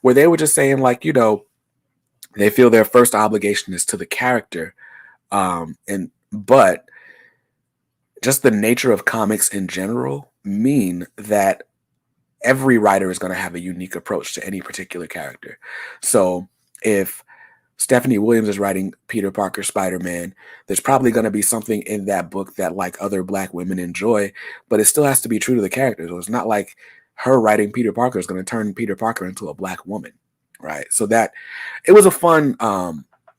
where they were just saying like, they feel their first obligation is to the character, but just the nature of comics in general mean that every writer is going to have a unique approach to any particular character. So if Stephanie Williams is writing Peter Parker Spider-Man, there's probably going to be something in that book that like other black women enjoy, but it still has to be true to the character. So it's not like her writing Peter Parker is going to turn Peter Parker into a black woman, right? So that it was a fun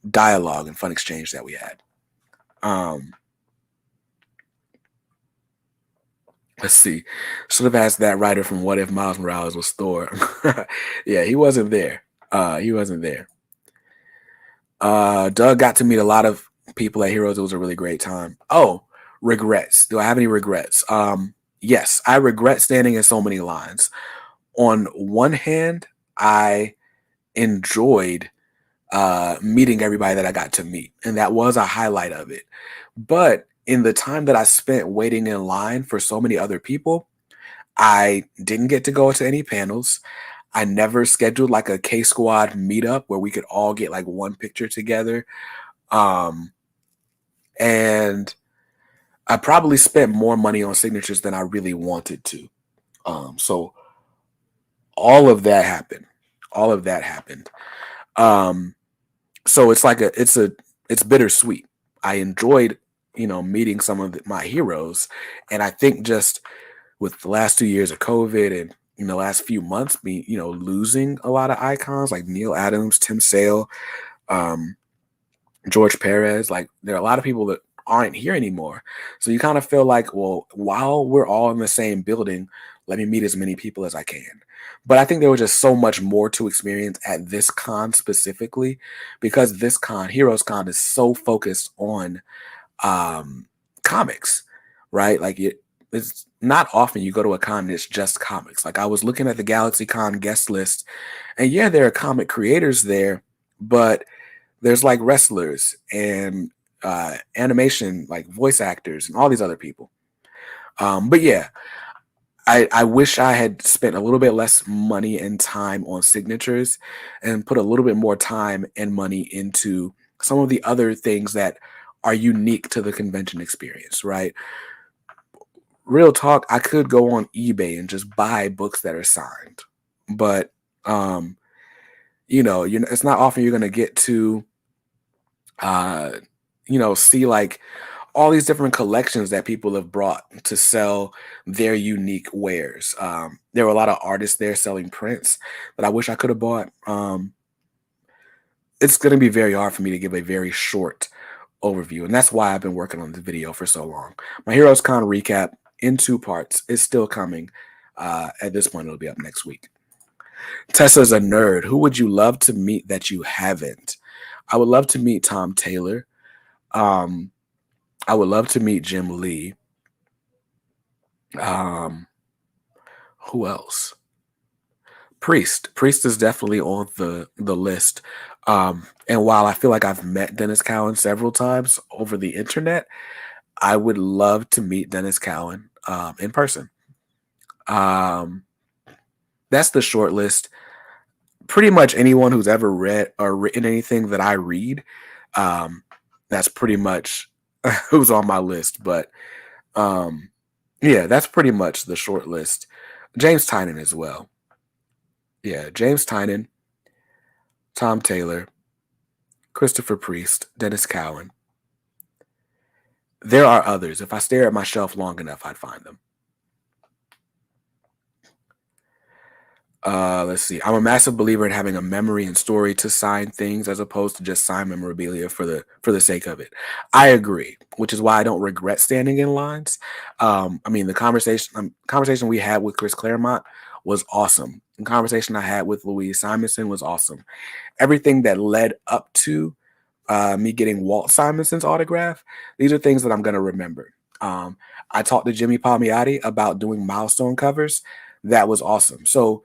dialogue and fun exchange that we had. Let's see. Should have asked that writer from What If Miles Morales was Thor. Yeah, he wasn't there. He wasn't there. Doug got to meet a lot of people at Heroes. It was a really great time. Oh, regrets. Do I have any regrets? Yes, I regret standing in so many lines. On one hand, I enjoyed meeting everybody that I got to meet, and that was a highlight of it. But in the time that I spent waiting in line for so many other people, I didn't get to go to any panels. I never scheduled like a K Squad meetup where we could all get like one picture together. Um, And I probably spent more money on signatures than I really wanted to. So all of that happened. All of that happened. Um, so it's bittersweet. I enjoyed, meeting some of my heroes, and I think just with the last 2 years of COVID and in the last few months, me, losing a lot of icons like Neil Adams, Tim Sale, um, George Perez. Like there are a lot of people that aren't here anymore. So you kind of feel like, well, while we're all in the same building, let me meet as many people as I can. But I think there was just so much more to experience at this con specifically, because this con, Heroes Con, is so focused on comics, right? Like it's not often you go to a con and it's just comics. Like I was looking at the Galaxy Con guest list, and yeah, there are comic creators there, but there's like wrestlers and animation, like voice actors and all these other people. But yeah, I wish I had spent a little bit less money and time on signatures and put a little bit more time and money into some of the other things that are unique to the convention experience, right? Real talk, I could go on eBay and just buy books that are signed, but um, it's not often you're going to get to uh, see like all these different collections that people have brought to sell their unique wares. There were a lot of artists there selling prints that I wish I could have bought. It's going to be very hard for me to give a very short overview, and that's why I've been working on this video for so long. My Heroes Con recap in 2 parts is still coming. At this point, it'll be up next week. Tessa's a nerd. Who would you love to meet that you haven't? I would love to meet Tom Taylor. Um, I would love to meet Jim Lee. Who else? Priest. Priest is definitely on the list. And while I feel like I've met Dennis Cowan several times over the internet, I would love to meet Dennis Cowan in person. That's the short list. Pretty much anyone who's ever read or written anything that I read, that's pretty much who's on my list. But yeah, that's pretty much the short list. James Tynan as well. Yeah, James Tynan, Tom Taylor, Christopher Priest, Dennis Cowan. There are others. If I stare at my shelf long enough, I'd find them. Let's see. I'm a massive believer in having a memory and story to sign things as opposed to just sign memorabilia for the sake of it. I agree, which is why I don't regret standing in lines. I mean, the conversation we had with Chris Claremont was awesome. The conversation I had with Louise Simonson was awesome. Everything that led up to me getting Walt Simonson's autograph, these are things that I'm going to remember. I talked to Jimmy Palmiotti about doing milestone covers. That was awesome. So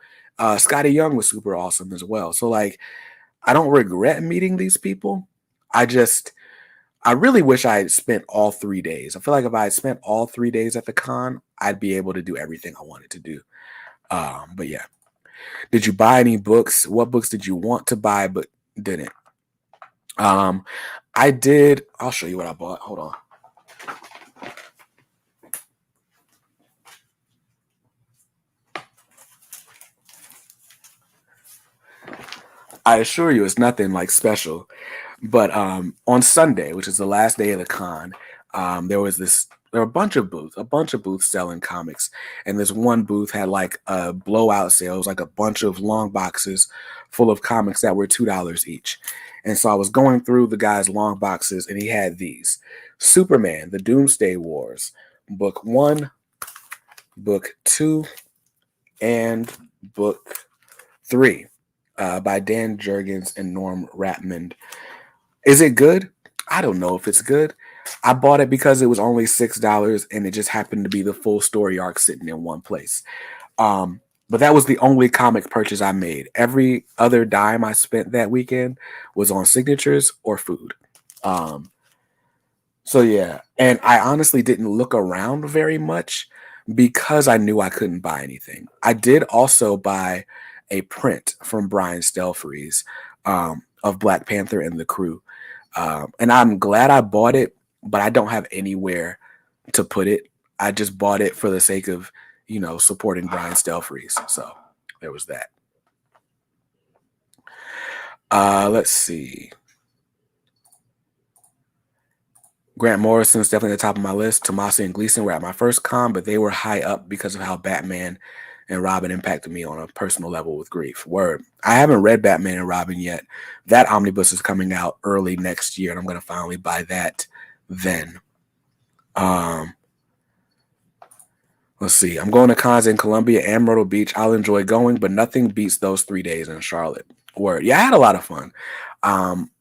Scotty Young was super awesome as well. So like, I don't regret meeting these people. I really wish I had spent all 3 days. I feel like if I had spent all 3 days at the con, I'd be able to do everything I wanted to do. But yeah. Did you buy any books? What books did you want to buy but didn't? I did. I'll show you what I bought. Hold on. I assure you, it's nothing like special. But on Sunday, which is the last day of the con, there were a bunch of booths selling comics, and this one booth had like a blowout sale. It was like a bunch of long boxes full of comics that were $2 each. And so I was going through the guy's long boxes, and he had these: Superman, the Doomsday Wars, book 1, book 2, and book 3. By Dan Jurgens and Norm Ratmond. Is it good? I don't know if it's good. I bought it because it was only $6 and it just happened to be the full story arc sitting in one place. But that was the only comic purchase I made. Every other dime I spent that weekend was on signatures or food. So yeah, and I honestly didn't look around very much because I knew I couldn't buy anything. I did also buy a print from Brian Stelfreeze of Black Panther and the Crew. And I'm glad I bought it but I don't have anywhere to put it. I just bought it for the sake of, supporting Brian Stelfreeze. So there was that. Let's see. Grant Morrison's definitely at the top of my list. Tomasi and Gleason were at my first con, but they were high up because of how Batman and Robin impacted me on a personal level with grief. Word. I haven't read Batman and Robin yet. That omnibus is coming out early next year, and I'm going to finally buy that then. Let's see. I'm going to cons in Columbia and Myrtle Beach. I'll enjoy going, but nothing beats those 3 days in Charlotte. Word. Yeah, I had a lot of fun.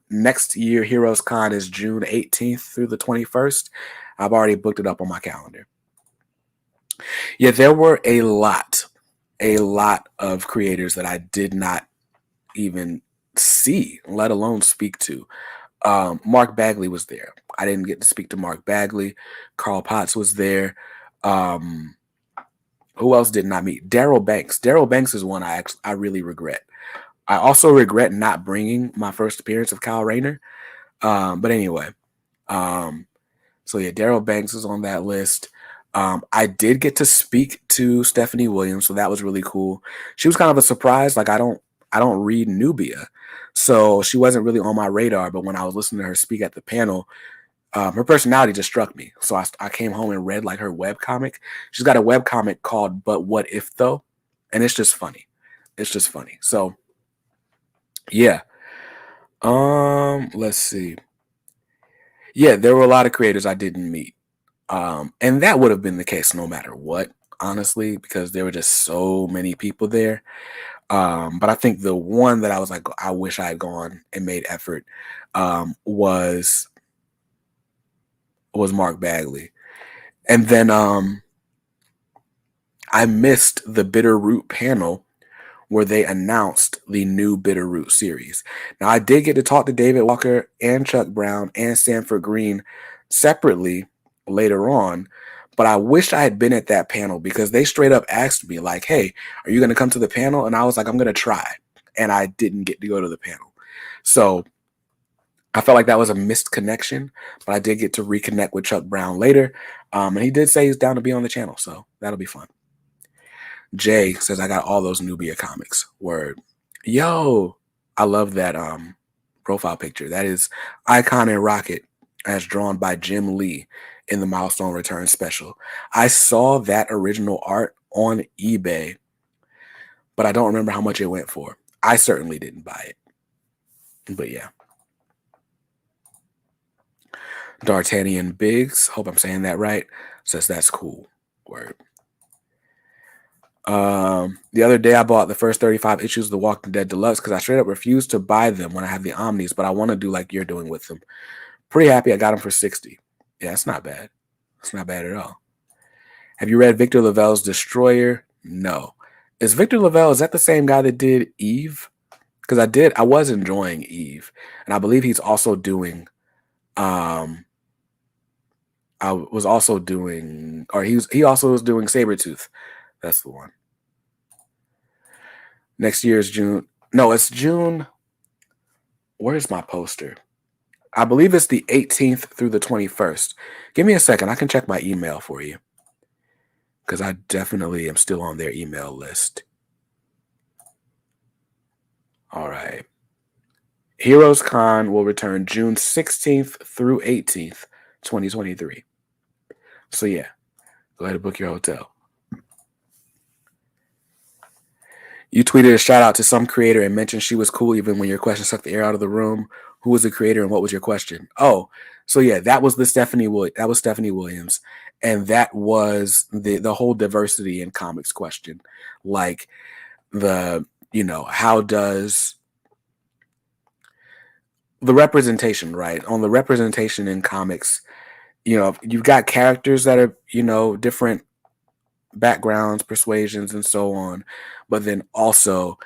Next year, Heroes Con is June 18th through the 21st. I've already booked it up on my calendar. Yeah, there were a lot of creators that I did not even see, let alone speak to. Mark Bagley was there. I didn't get to speak to Mark Bagley. Carl Potts was there. Who else did not meet? Daryl Banks. Daryl Banks is one I really regret. I also regret not bringing my first appearance of Kyle Rayner. But anyway, so yeah, Daryl Banks is on that list. I did get to speak to Stephanie Williams, so that was really cool. She was kind of a surprise. Like I don't read Nubia, so she wasn't really on my radar. But when I was listening to her speak at the panel, her personality just struck me. So I came home and read like her webcomic. She's got a webcomic called "But What If Though," and it's just funny. It's just funny. So yeah. Let's see. Yeah, there were a lot of creators I didn't meet. And that would have been the case no matter what, honestly, because there were just so many people there. But I think the one that I was like, I wish I had gone and made effort, was Mark Bagley. And then I missed the Bitterroot panel where they announced the new Bitterroot series. Now, I did get to talk to David Walker and Chuck Brown and Sanford Green separately later on, but I wish I had been at that panel because they straight up asked me, like, hey, are you going to come to the panel? And I was like, I'm going to try. And I didn't get to go to the panel. So I felt like that was a missed connection, but I did get to reconnect with Chuck Brown later. And he did say he's down to be on the channel, so that'll be fun. Jay says, I got all those Nubia comics. Word. Yo, I love that profile picture. That is Icon and Rocket as drawn by Jim Lee in the Milestone Return special. I saw that original art on eBay, but I don't remember how much it went for. I certainly didn't buy it. But yeah. D'Artagnan Biggs, hope I'm saying that right, says that's cool. Word. The other day I bought the first 35 issues of The Walking Dead Deluxe because I straight up refused to buy them when I have the Omnis, but I want to do like you're doing with them. Pretty happy I got them for $60. Yeah, it's not bad. It's not bad at all. Have you read Victor Lavelle's Destroyer? No. Is Victor Lavelle, is that the same guy that did Eve? Because I was enjoying Eve. And I believe he's also doing he also was doing Sabretooth. That's the one. Next year is June. No, it's June. Where's my poster? I believe it's the 18th through the 21st. Give me a second. I can check my email for you. Because I definitely am still on their email list. All right. Heroes Con will return June 16th through 18th, 2023. So yeah, go ahead and book your hotel. You tweeted a shout out to some creator and mentioned she was cool even when your question sucked the air out of the room. Who was the creator and what was your question? Oh, so yeah, that was Stephanie Williams. And that was the whole diversity in comics question. Like how does the representation, right? On the representation in comics, you've got characters that are, different backgrounds, persuasions, and so on. But then also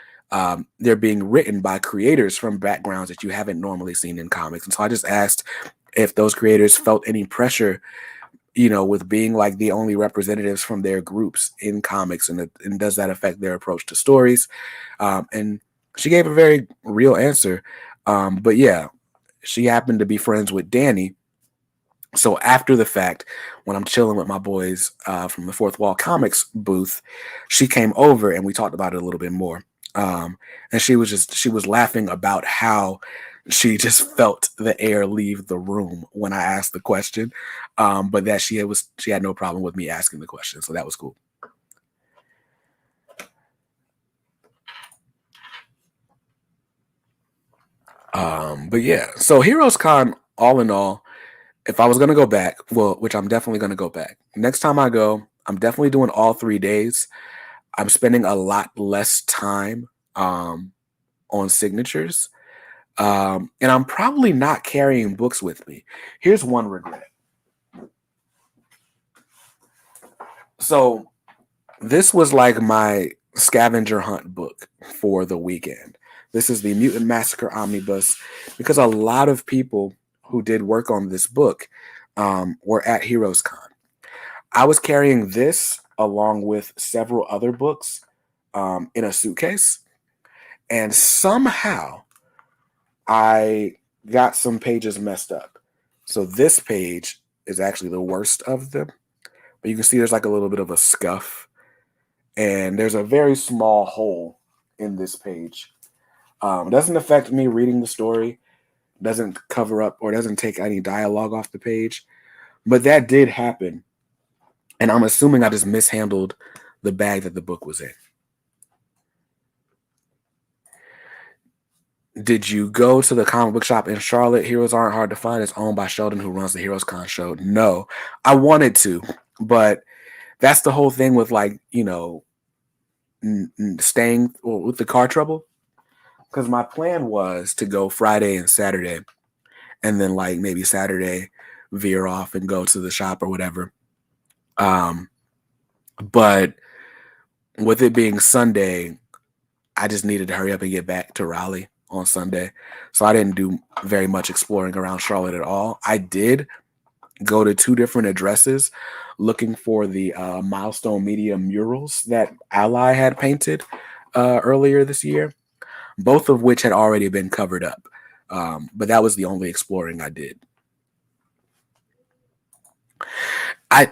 they're being written by creators from backgrounds that you haven't normally seen in comics. And so I just asked if those creators felt any pressure, with being like the only representatives from their groups in comics, and does that affect their approach to stories? And she gave a very real answer. But yeah, she happened to be friends with Danny, So after the fact, when I'm chilling with my boys from the Fourth Wall Comics booth, she came over and we talked about it a little bit more. And she was laughing about how she just felt the air leave the room when I asked the question, but that she had no problem with me asking the question, so that was cool. But yeah, so Heroes Con, all in all, if I was gonna go back, well, which I'm definitely gonna go back. Next time I go, I'm definitely doing all 3 days. I'm spending a lot less time on signatures. And I'm probably not carrying books with me. Here's one regret. So this was like my scavenger hunt book for the weekend. This is the Mutant Massacre Omnibus because a lot of people who did work on this book were at Heroes Con. I was carrying this along with several other books in a suitcase, and somehow I got some pages messed up. So this page is actually the worst of them, but you can see there's like a little bit of a scuff, and there's a very small hole in this page. Doesn't affect me reading the story, doesn't cover up or doesn't take any dialogue off the page, but that did happen, and I'm assuming I just mishandled the bag that the book was in. Did you go to the comic book shop in Charlotte? Heroes Aren't Hard to Find. It's owned by Sheldon, who runs the Heroes Con show. No, I wanted to, but that's the whole thing with like, staying with the car trouble. Because my plan was to go Friday and Saturday, and then like maybe Saturday veer off and go to the shop or whatever. But with it being Sunday, I just needed to hurry up and get back to Raleigh on Sunday. So I didn't do very much exploring around Charlotte at all. I did go to 2 different addresses looking for the Milestone Media murals that Ally had painted earlier this year, both of which had already been covered up. But that was the only exploring I did. I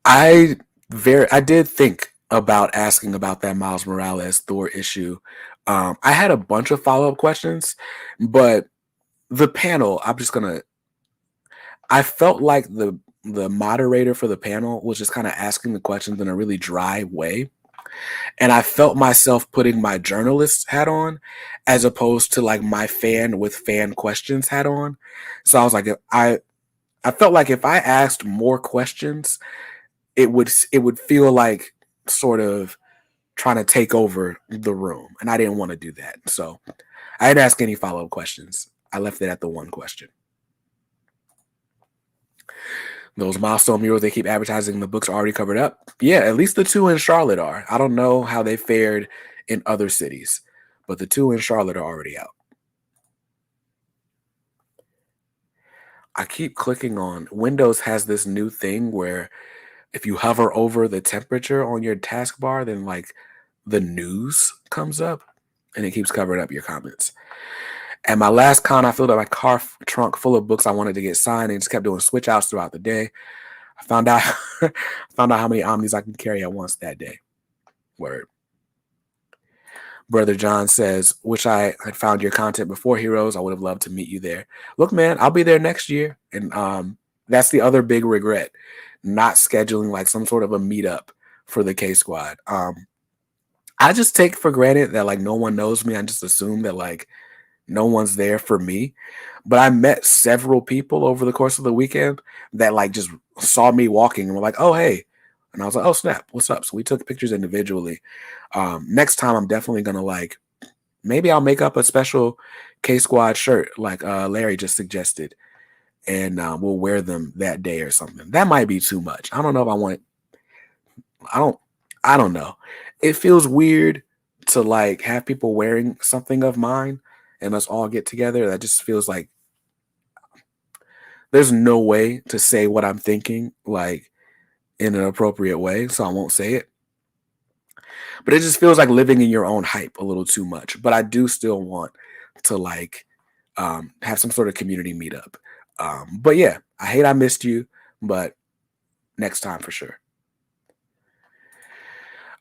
I did think about asking about that Miles Morales Thor issue. I had a bunch of follow-up questions, but the panel, I felt like the moderator for the panel was just kind of asking the questions in a really dry way. And I felt myself putting my journalist hat on as opposed to like my fan with fan questions hat on. So I was like, I felt like if I asked more questions, it would feel like sort of trying to take over the room, and I didn't want to do that. So I didn't ask any follow-up questions. I left it at the one question. Those milestone murals they keep advertising the books are already covered up. Yeah, at least the 2 in Charlotte are. I don't know how they fared in other cities, but the 2 in Charlotte are already out. I keep clicking on Windows has this new thing where if you hover over the temperature on your taskbar, then like the news comes up and it keeps covering up your comments. At my last con, I filled up my car trunk full of books I wanted to get signed and just kept doing switch outs throughout the day. I found out how many Omnis I can carry at once that day. Word. Brother John says, wish I had found your content before Heroes. I would have loved to meet you there. Look, man, I'll be there next year. And that's the other big regret, not scheduling like some sort of a meetup for the K Squad. I just take for granted that like no one knows me. I just assume that like no one's there for me. But I met several people over the course of the weekend that like just saw me walking and were like, oh, hey. And I was like, oh, snap, what's up? So we took pictures individually. Next time I'm definitely going to like, maybe I'll make up a special K Squad shirt like Larry just suggested. And we'll wear them that day or something. That might be too much. I don't know if I want, I don't know. It feels weird to like have people wearing something of mine and us all get together. That just feels like there's no way to say what I'm thinking like in an appropriate way, so I won't say it. But it just feels like living in your own hype a little too much. But I do still want to like have some sort of community meetup. But yeah, I hate I missed you, but next time for sure.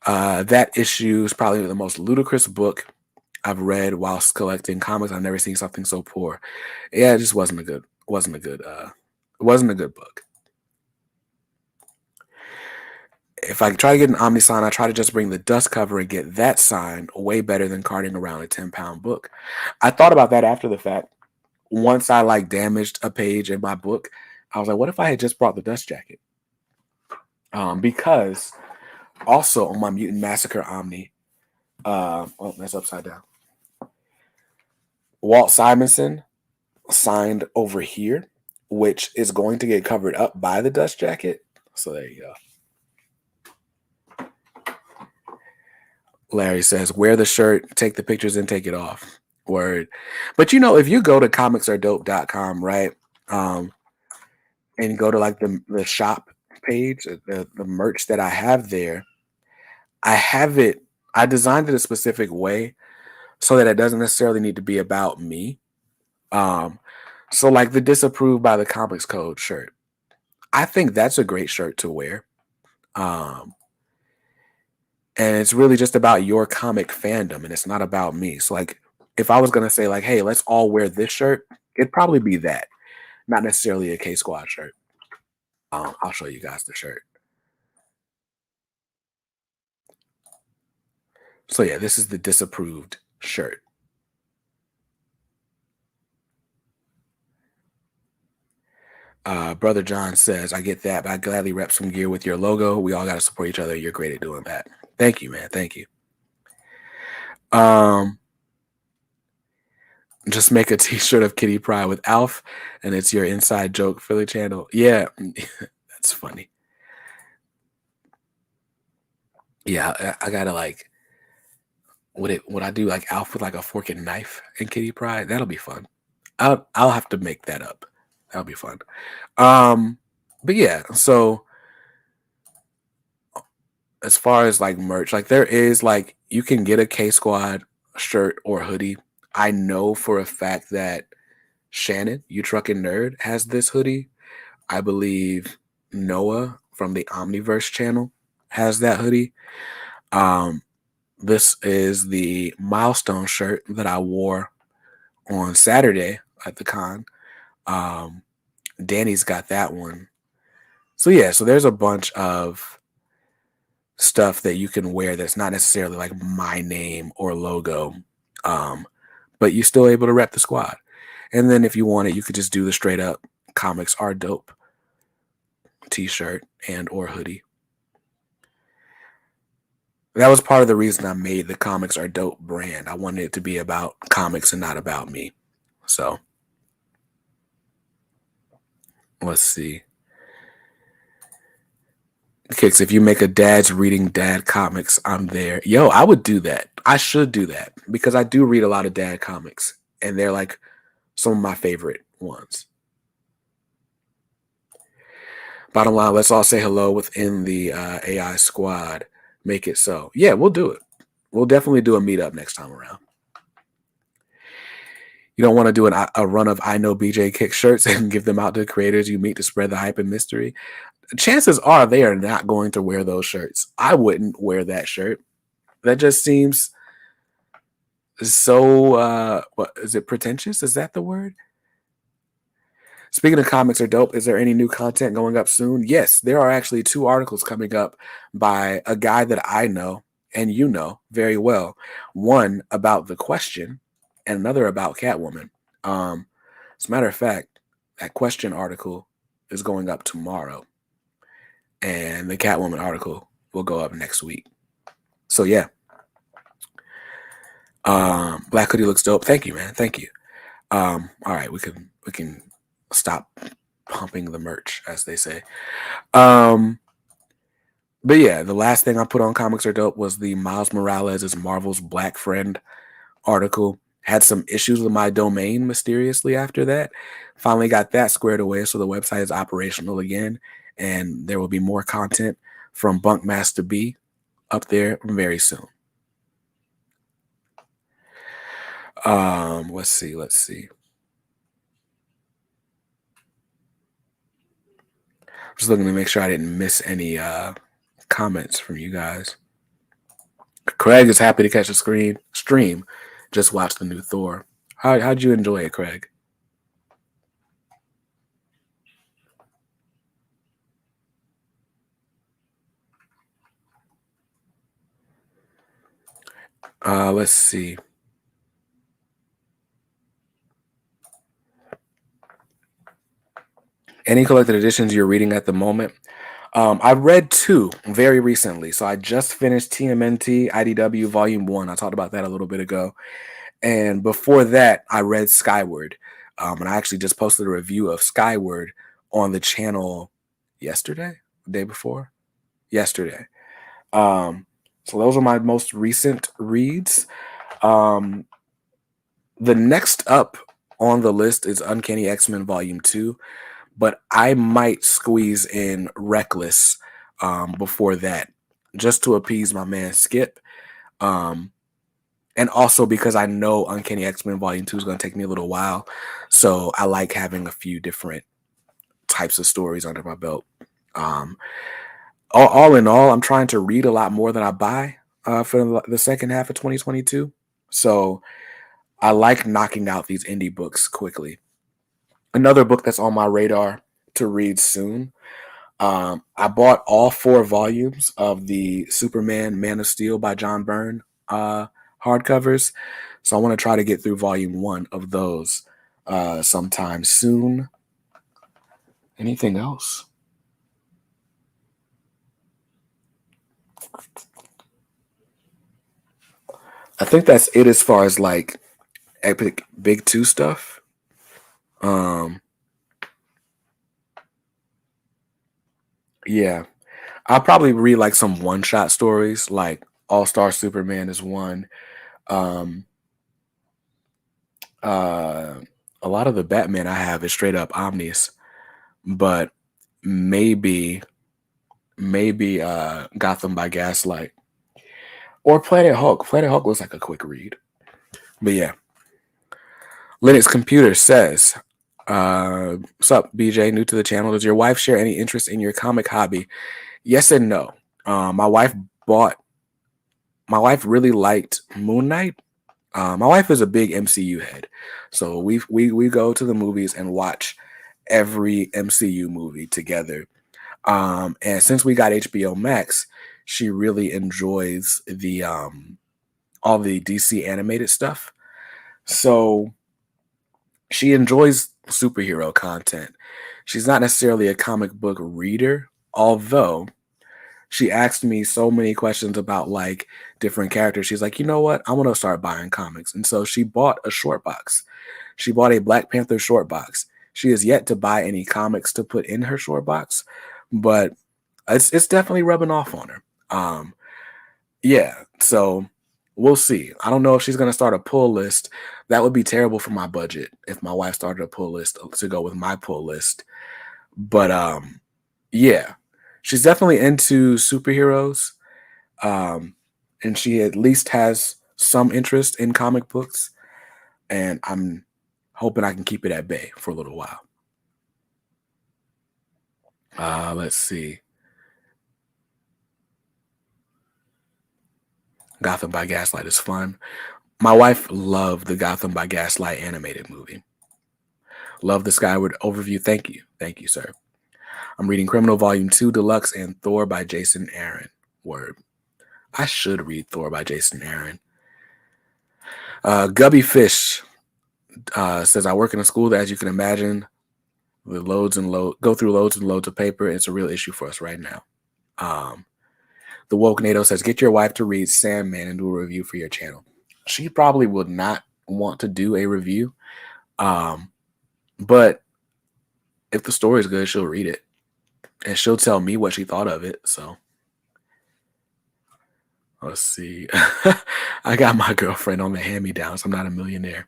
That issue is probably the most ludicrous book I've read whilst collecting comics. I've never seen something so poor. Yeah, it just wasn't a good book. If I try to get an Omni sign, I try to just bring the dust cover and get that signed way better than carting around a 10-pound book. I thought about that after the fact. Once I like damaged a page in my book, I was like, what if I had just brought the dust jacket? Because also on my Mutant Massacre Omni, oh, that's upside down. Walt Simonson signed over here, which is going to get covered up by the dust jacket. So there you go. Larry says, wear the shirt, take the pictures, and take it off. Word. But if you go to comicsaredope.com, right? And go to like the shop page, the merch that I have there, I designed it a specific way so that it doesn't necessarily need to be about me. So like the disapproved by the comics code shirt. I think that's a great shirt to wear. And it's really just about your comic fandom and it's not about me. So like if I was gonna say like, hey, let's all wear this shirt, it'd probably be that, not necessarily a K Squad shirt. I'll show you guys the shirt. So yeah, this is the disapproved shirt. Brother John says, I get that, but I gladly rep some gear with your logo. We all got to support each other. You're great at doing that. Thank you, man. Thank you. Just make a t-shirt of Kitty Pryde with Alf, and it's your inside joke for the channel. Yeah, that's funny. Yeah, I gotta like, would I do like Alf with like a fork and knife and Kitty Pryde? That'll be fun. I'll have to make that up. That'll be fun. But yeah, so as far as like merch, like there is like you can get a K Squad shirt or hoodie. I know for a fact that Shannon, You Truckin' Nerd, has this hoodie. I believe Noah from the Omniverse channel has that hoodie. This is the milestone shirt that I wore on Saturday at the con. Danny's got that one. So yeah, so there's a bunch of stuff that you can wear that's not necessarily like my name or logo, but you're still able to rep the squad. And then if you want it, you could just do the straight up comics are dope t-shirt and or hoodie. That was part of the reason I made the comics are dope brand. I wanted it to be about comics and not about me. So let's see. Kicks, if you make a dad's reading dad comics, I'm there. Yo, I would do that. I should do that because I do read a lot of dad comics and they're like some of my favorite ones. Bottom line, let's all say hello within the AI squad. Make it so. Yeah, we'll do it. We'll definitely do a meetup next time around. You don't want to do a run of I Know BJ Kick shirts and give them out to creators you meet to spread the hype and mystery. Chances are they are not going to wear those shirts. I wouldn't wear that shirt. That just seems so, what is it, pretentious? Is that the word? Speaking of comics are dope, is there any new content going up soon? Yes, there are actually 2 articles coming up by a guy that I know and you know very well. One about The Question and another about Catwoman. As a matter of fact, that Question article is going up tomorrow. And the Catwoman article will go up next week. So yeah. Black Hoodie looks dope. Thank you, man. Thank you. All right, we can stop pumping the merch, as they say. But yeah, the last thing I put on Comics Are Dope was the Miles Morales is Marvel's Black Friend article. Had some issues with my domain mysteriously after that. Finally got that squared away, so the website is operational again, and there will be more content from Bunkmaster B up there very soon. Let's see. Just looking to make sure I didn't miss any comments from you guys. Craig is happy to catch a stream. Just watch the new Thor. How'd you enjoy it, Craig? Let's see. Any collected editions you're reading at the moment? I've read 2 very recently. So I just finished TMNT IDW Volume 1. I talked about that a little bit ago. And before that, I read Skyward. And I actually just posted a review of Skyward on the channel yesterday, the day before? Yesterday. So those are my most recent reads. The next up on the list is Uncanny X-Men Volume 2. But I might squeeze in Reckless before that, just to appease my man Skip. And also because I know Uncanny X-Men Volume 2 is going to take me a little while. So I like having a few different types of stories under my belt. All in all, I'm trying to read a lot more than I buy for the second half of 2022. So I like knocking out these indie books quickly. Another book that's on my radar to read soon. I bought all 4 volumes of the Superman Man of Steel by John Byrne hardcovers. So I want to try to get through volume 1 of those sometime soon. Anything else? I think that's it as far as like epic big 2 stuff. Yeah, I'll probably read like some one-shot stories, like All-Star Superman is one. A lot of the Batman I have is straight up Omnis, but maybe Gotham by Gaslight or Planet Hulk. Planet Hulk looks like a quick read, but yeah. Linux Computer says, "What's up, BJ? New to the channel. Does your wife share any interest in your comic hobby?" Yes and no. My wife really liked Moon Knight. My wife is a big MCU head, so we go to the movies and watch every MCU movie together. And since we got HBO Max, she really enjoys the all the DC animated stuff. So she enjoys superhero content. She's not necessarily a comic book reader, although she asked me so many questions about like different characters. She's like, you know what? I want to start buying comics. And so she bought a short box. She bought a Black Panther short box. She has yet to buy any comics to put in her short box, but it's definitely rubbing off on her. Yeah, so we'll see. I don't know if she's going to start a pull list. That would be terrible for my budget if my wife started a pull list to go with my pull list. But yeah, she's definitely into superheroes. And she at least has some interest in comic books. And I'm hoping I can keep it at bay for a little while. Let's see. Gotham by Gaslight is fun. My wife loved the Gotham by Gaslight animated movie. Love the Skyward overview. Thank you. Thank you, sir. I'm reading Criminal Volume 2 Deluxe and Thor by Jason Aaron. Word. I should read Thor by Jason Aaron. Gubby Fish says, I work in a school that, as you can imagine, go through loads and loads of paper. It's a real issue for us right now. The Woke NATO says, get your wife to read Sandman and do a review for your channel. She probably would not want to do a review. But if the story is good, she'll read it. And she'll tell me what she thought of it. So let's see. I got my girlfriend on the hand-me-downs. I'm not a millionaire.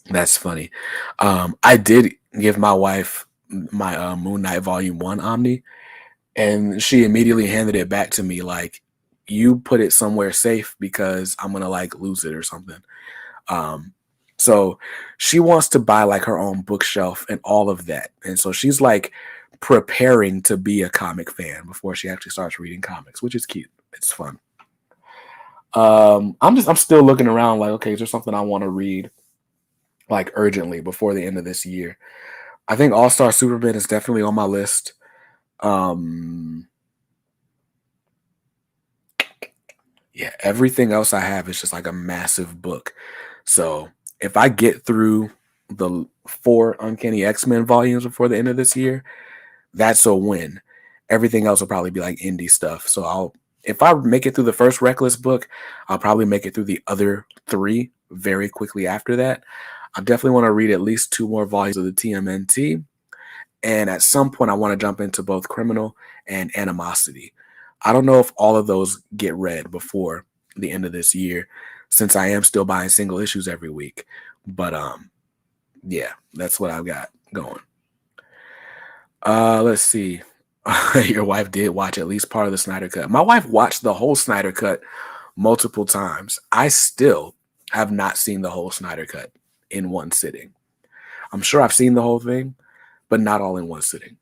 That's funny. I did give my wife my Moon Knight Volume 1 Omni, and she immediately handed it back to me like, you put it somewhere safe because I'm going to like lose it or something. So she wants to buy like her own bookshelf and all of that. And so she's like preparing to be a comic fan before she actually starts reading comics, which is cute. It's fun. I'm still looking around like, okay, is there something I want to read like urgently before the end of this year? I think All-Star Superman is definitely on my list. Yeah, everything else I have is just like a massive book. So if I get through the 4 Uncanny X-Men volumes before the end of this year, that's a win. Everything else will probably be like indie stuff. So if I make it through the first Reckless book, I'll probably make it through the other 3 very quickly after that. I definitely want to read at least 2 more volumes of the TMNT. And at some point, I want to jump into both Criminal and Animosity. I don't know if all of those get read before the end of this year, since I am still buying single issues every week. But yeah, that's what I've got going. Let's see. Your wife did watch at least part of the Snyder Cut. My wife watched the whole Snyder Cut multiple times. I still have not seen the whole Snyder Cut in one sitting. I'm sure I've seen the whole thing, but not all in one sitting.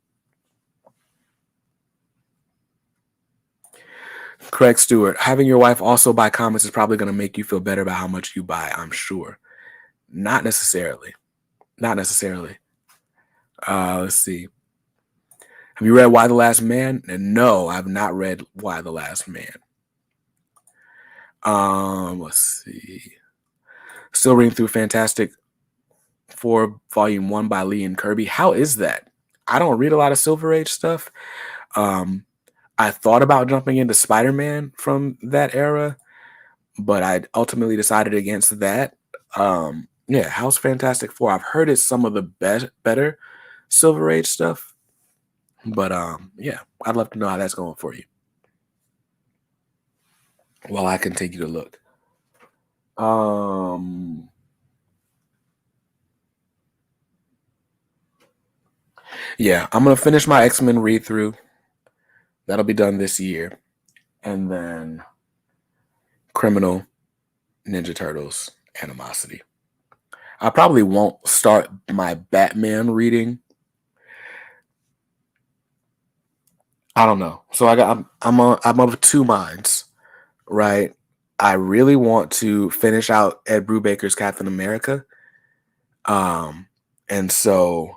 Craig Stewart, having your wife also buy comics is probably going to make you feel better about how much you buy, I'm sure. Not necessarily. Not necessarily. Let's see. Have you read Why the Last Man? No, I've not read Why the Last Man. Let's see. Still reading through Fantastic Four Volume 1 by Lee and Kirby. How is that? I don't read a lot of Silver Age stuff. I thought about jumping into Spider-Man from that era, but I ultimately decided against that. Yeah, how's Fantastic Four? I've heard it's some of the better Silver Age stuff, but yeah, I'd love to know how that's going for you. While I continue to look. Yeah, I'm gonna finish my X-Men read through. That'll be done this year, and then Criminal, Ninja Turtles, Animosity. I probably won't start my Batman reading. I don't know. So I'm of 2 minds, right? I really want to finish out Ed Brubaker's Captain America. And so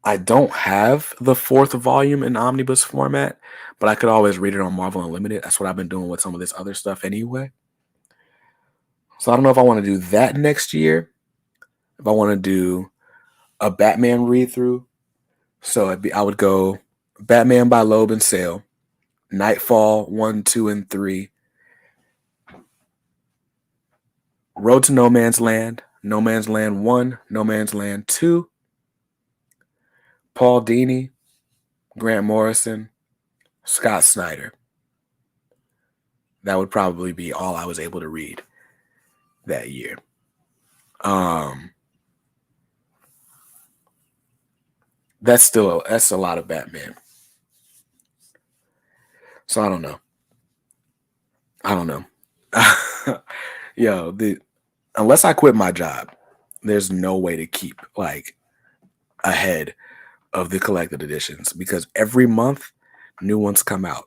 I don't have the 4th volume in omnibus format, but I could always read it on Marvel Unlimited. That's what I've been doing with some of this other stuff anyway. So I don't know if I want to do that next year. If I want to do a Batman read through. So I would go Batman by Loeb and Sale, Nightfall 1, 2, and 3, Road to No Man's Land, No Man's Land 1, No Man's Land 2, Paul Dini, Grant Morrison, Scott Snyder. That would probably be all I was able to read that year. That's a lot of Batman. So I don't know. Yo, unless I quit my job, there's no way to keep like ahead of the collected editions because every month new ones come out.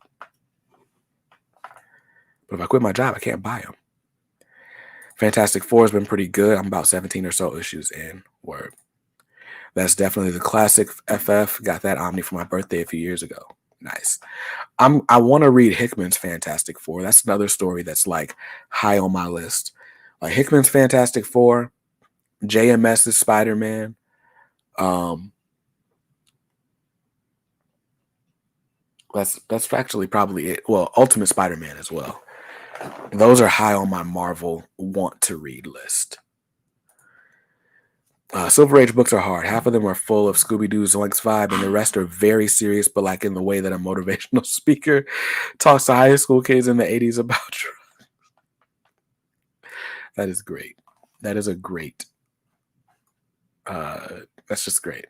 But if I quit my job, I can't buy them. Fantastic Four has been pretty good. I'm about 17 or so issues in. Word. That's definitely the classic FF. Got that Omni for my birthday a few years ago. Nice. I want to read Hickman's Fantastic Four. That's another story that's like high on my list. Like Hickman's Fantastic Four, JMS's Spider-Man. That's actually probably it. Well, Ultimate Spider-Man as well. Those are high on my Marvel want to read list. Silver Age books are hard. Half of them are full of Scooby-Doo Zoinks vibe, and the rest are very serious, but like in the way that a motivational speaker talks to high school kids in the 80s about drugs. That is great. That is a great. That's just great.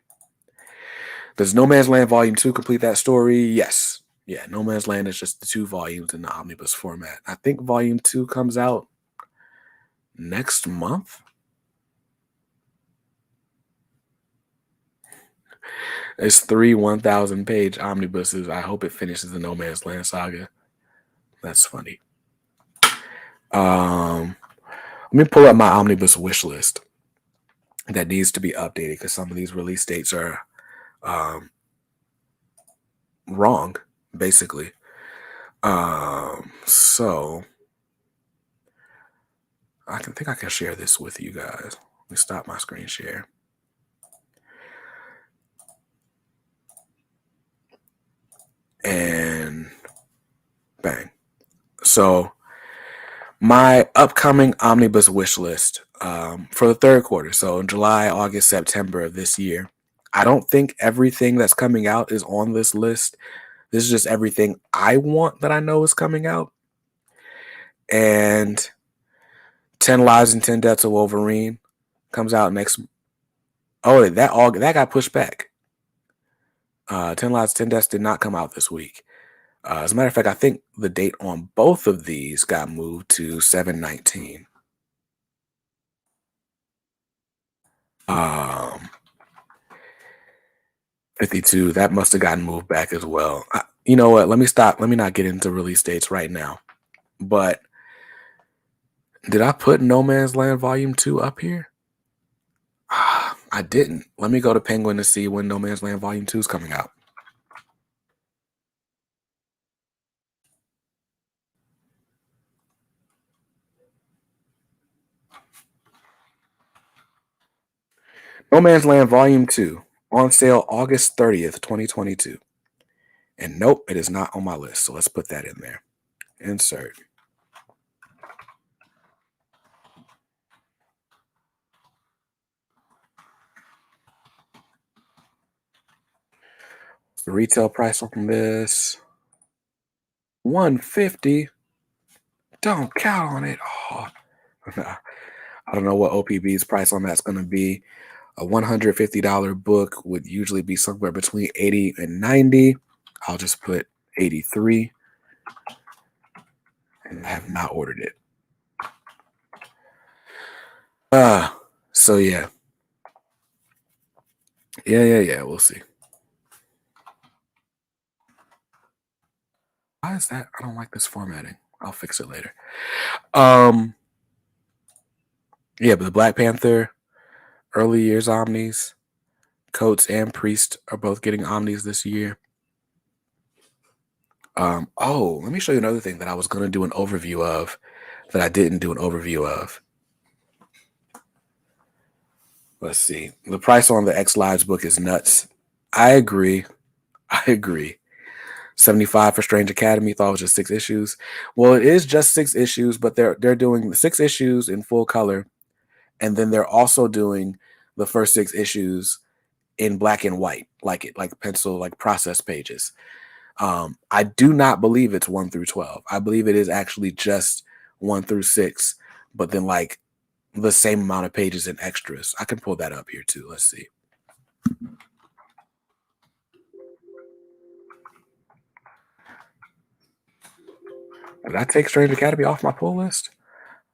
Does No Man's Land Volume 2 complete that story? Yes. Yeah, No Man's Land is just the 2 volumes in the omnibus format. I think Volume 2 comes out next month. It's 3 1,000-page omnibuses. I hope it finishes the No Man's Land saga. That's funny. Let me pull up my omnibus wish list that needs to be updated because some of these release dates are wrong, basically. So I think I can share this with you guys. Let me stop my screen share. And bang. So my upcoming omnibus wish list for the third quarter, so in July, August, September of this year. I don't think everything that's coming out is on this list. This is just everything I want that I know is coming out. And 10 Lives and 10 Deaths of Wolverine comes out next. Oh, that got pushed back. 10 Lives, 10 Deaths did not come out this week. As a matter of fact, I think the date on both of these got moved to 7/19. 52, that must have gotten moved back as well. You know what? Let me stop. Let me not get into release dates right now. But did I put No Man's Land Volume 2 up here? I didn't. Let me go to Penguin to see when No Man's Land Volume 2 is coming out. No Man's Land Volume 2 on sale August 30th, 2022. And nope, it is not on my list. So let's put that in there. Insert. The retail price on this $150. Don't count on it. Oh, I don't know what OPB's price on that's going to be. A $150 book would usually be somewhere between $80 and $90. I'll just put $83. And I have not ordered it. So yeah. Yeah. We'll see. Why is that? I don't like this formatting. I'll fix it later. Yeah, but the Black Panther early years Omnis, Coates and Priest are both getting Omnis this year. Let me show you another thing that I was going to do an overview of that I didn't do an overview of. Let's see. The price on the X Lives book is nuts. I agree. 75 for Strange Academy. Thought it was just 6 issues. Well, it is just 6 issues, but they're doing 6 issues in full color, and then they're also doing the first 6 issues in black and white, like pencil, like process pages. I do not believe it's 1 through 12. I believe it is actually just 1 through 6, but then like the same amount of pages and extras. I can pull that up here too. Let's see. Did I take Strange Academy off my pull list?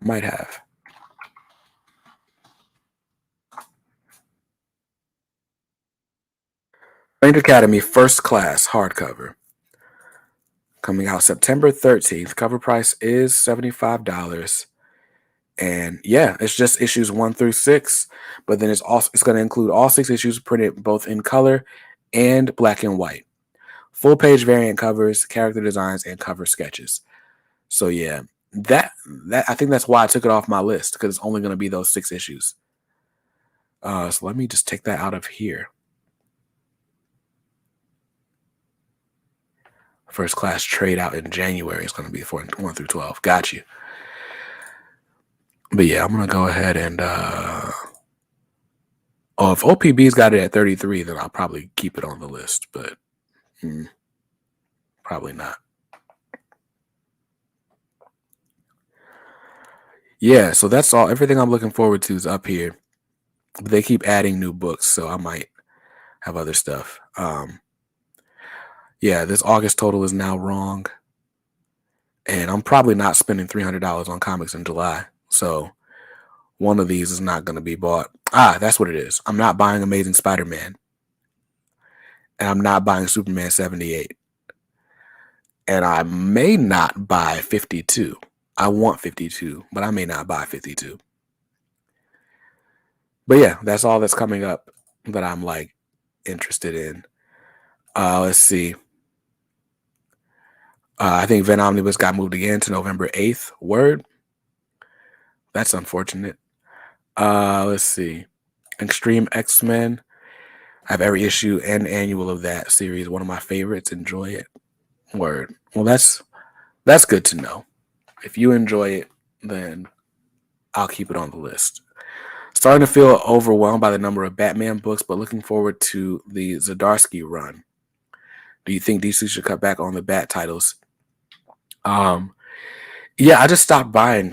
Might have. Strange Academy First Class hardcover. Coming out September 13th. Cover price is $75. And yeah, it's just issues 1 through 6, but then it's going to include all 6 issues printed both in color and black and white. Full page variant covers, character designs, and cover sketches. So yeah, that I think that's why I took it off my list, because it's only going to be those 6 issues. So let me just take that out of here. First Class trade out in January is going to be for 1 through 12. Got you. But yeah, I'm going to go ahead and if OPB's got it at 33, then I'll probably keep it on the list, but probably not. Yeah, so that's all. Everything I'm looking forward to is up here. But they keep adding new books, so I might have other stuff. Yeah, this August total is now wrong. And I'm probably not spending $300 on comics in July. So one of these is not going to be bought. That's what it is. I'm not buying Amazing Spider-Man. and I'm not buying Superman 78. And I may not buy 52. I want 52, but I may not buy 52. But yeah, that's all that's coming up that I'm like interested in. Let's see. I think Ven Omnibus got moved again to November 8th. Word. That's unfortunate. Let's see. Extreme X-Men. I have every issue and annual of that series. One of my favorites. Enjoy it. Word. Well, that's good to know. If you enjoy it, then I'll keep it on the list. Starting to feel overwhelmed by the number of Batman books, but looking forward to the Zdarsky run. Do you think DC should cut back on the Bat titles? Yeah, I just stopped buying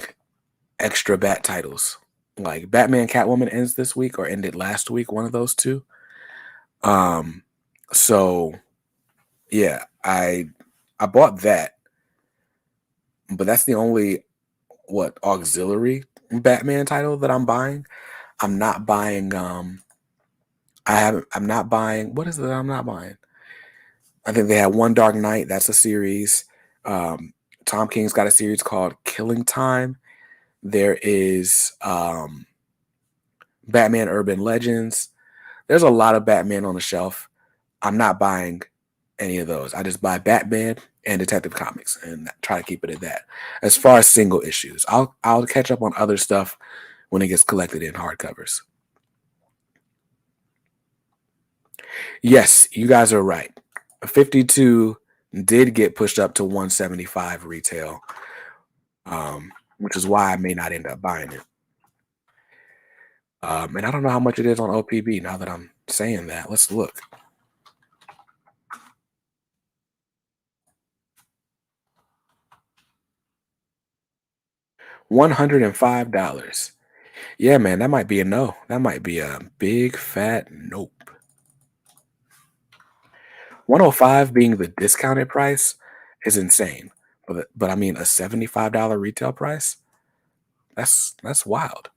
extra Bat titles. Like Batman Catwoman ends this week or ended last week, one of those two. So yeah, I bought that, but that's the only auxiliary Batman title that I'm buying. I'm not buying I'm not buying what is it that I'm not buying? I think they had One Dark Knight, that's a series. Tom King's got a series called Killing Time. There is Batman Urban Legends. There's a lot of Batman on the shelf. I'm not buying any of those. I just buy Batman and Detective Comics and try to keep it at that. As far as single issues, I'll catch up on other stuff when it gets collected in hardcovers. Yes, you guys are right. 52 did get pushed up to 175 retail, which is why I may not end up buying it. And I don't know how much it is on OPB now that I'm saying that. Let's look. $105. Yeah, man, that might be a no. That might be a big fat nope. 105 being the discounted price is insane. But I mean a $75 retail price? That's wild.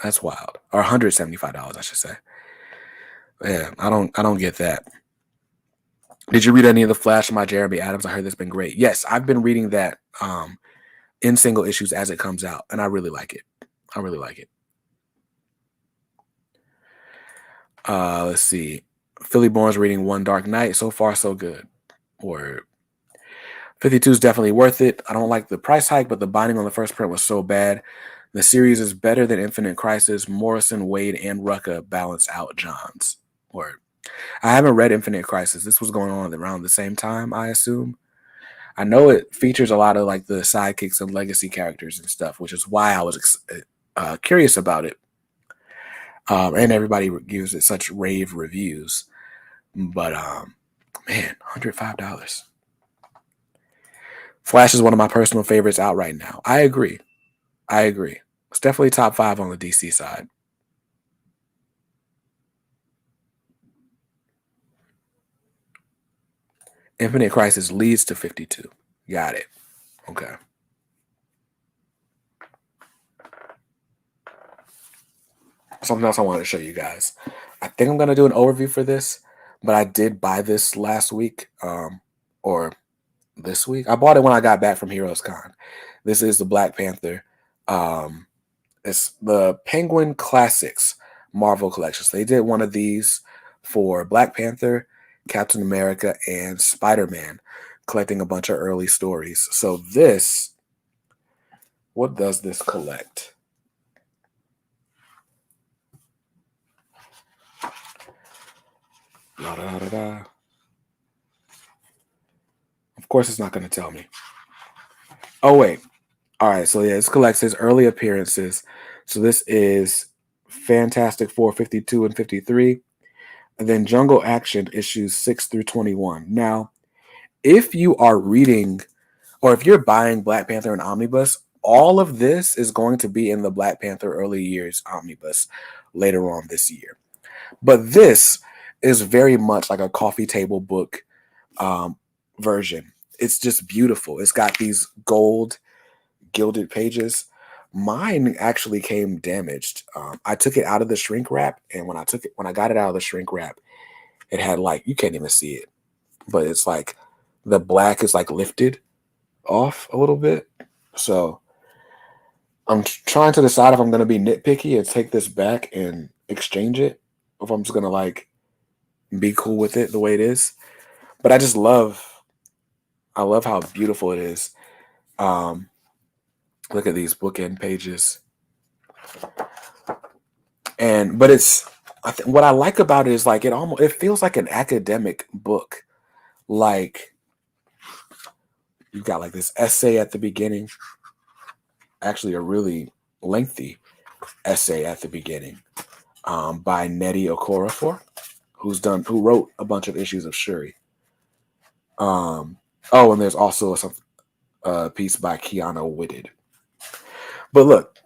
That's wild. Or $175, I should say. Yeah, I don't get that. Did you read any of the Flash by Jeremy Adams? I heard that's been great. Yes, I've been reading that in single issues as it comes out, and I really like it. I really like it. Let's see. Philly Born's reading One Dark Knight. So far, so good. Or 52 is definitely worth it. I don't like the price hike, but the binding on the first print was so bad. The series is better than Infinite Crisis. Morrison, Wade, and Rucka balance out Johns. Or I haven't read Infinite Crisis. This was going on around the same time, I assume. I know it features a lot of like the sidekicks and legacy characters and stuff, which is why I was curious about it. And everybody gives it such rave reviews. But man, $105. Flash is one of my personal favorites out right now. I agree. It's definitely top 5 on the DC side. Infinite Crisis leads to 52. Got it. Okay. Something else I wanted to show you guys. I think I'm going to do an overview for this, but I did buy this last week or this week. I bought it when I got back from Heroes Con. This is the Black Panther. It's the Penguin Classics Marvel collection. So they did one of these for Black Panther, Captain America, and Spider-Man, collecting a bunch of early stories. So this, what does this collect? La, da, da, da. Of course, it's not going to tell me. Oh, wait. All right. So, yeah, this collects his early appearances. So, this is Fantastic Four 52 and 53. And then Jungle Action issues 6 through 21. Now, if you are reading or if you're buying Black Panther and Omnibus, all of this is going to be in the Black Panther early years Omnibus later on this year. But this is very much like a coffee table book version. It's just beautiful. It's got these gold gilded pages. Mine actually came damaged. I took it out of the shrink wrap, and when I got it out of the shrink wrap, it had like, you can't even see it, but it's like the black is like lifted off a little bit. So I'm trying to decide if I'm going to be nitpicky and take this back and exchange it, or if I'm just going to like be cool with it the way it is. But I love how beautiful it is. Um, Look at these bookend pages, but it's what I like about it is like it feels like an academic book. Like you've got like this essay at the beginning, actually a really lengthy essay at the beginning, by Nnedi Okorafor, who wrote a bunch of issues of Shuri. Oh, and there's also a piece by Keanu Whitted. But look,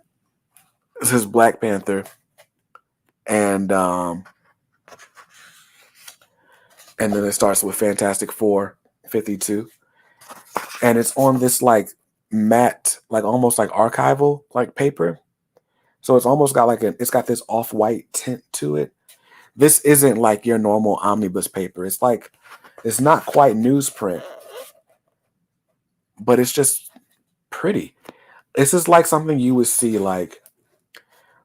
this is Black Panther, and then it starts with Fantastic Four 52, and it's on this like matte, like almost like archival like paper. So it's almost got like it's got this off-white tint to it. This isn't like your normal omnibus paper. It's like, it's not quite newsprint, but it's just pretty. This is like something you would see, like,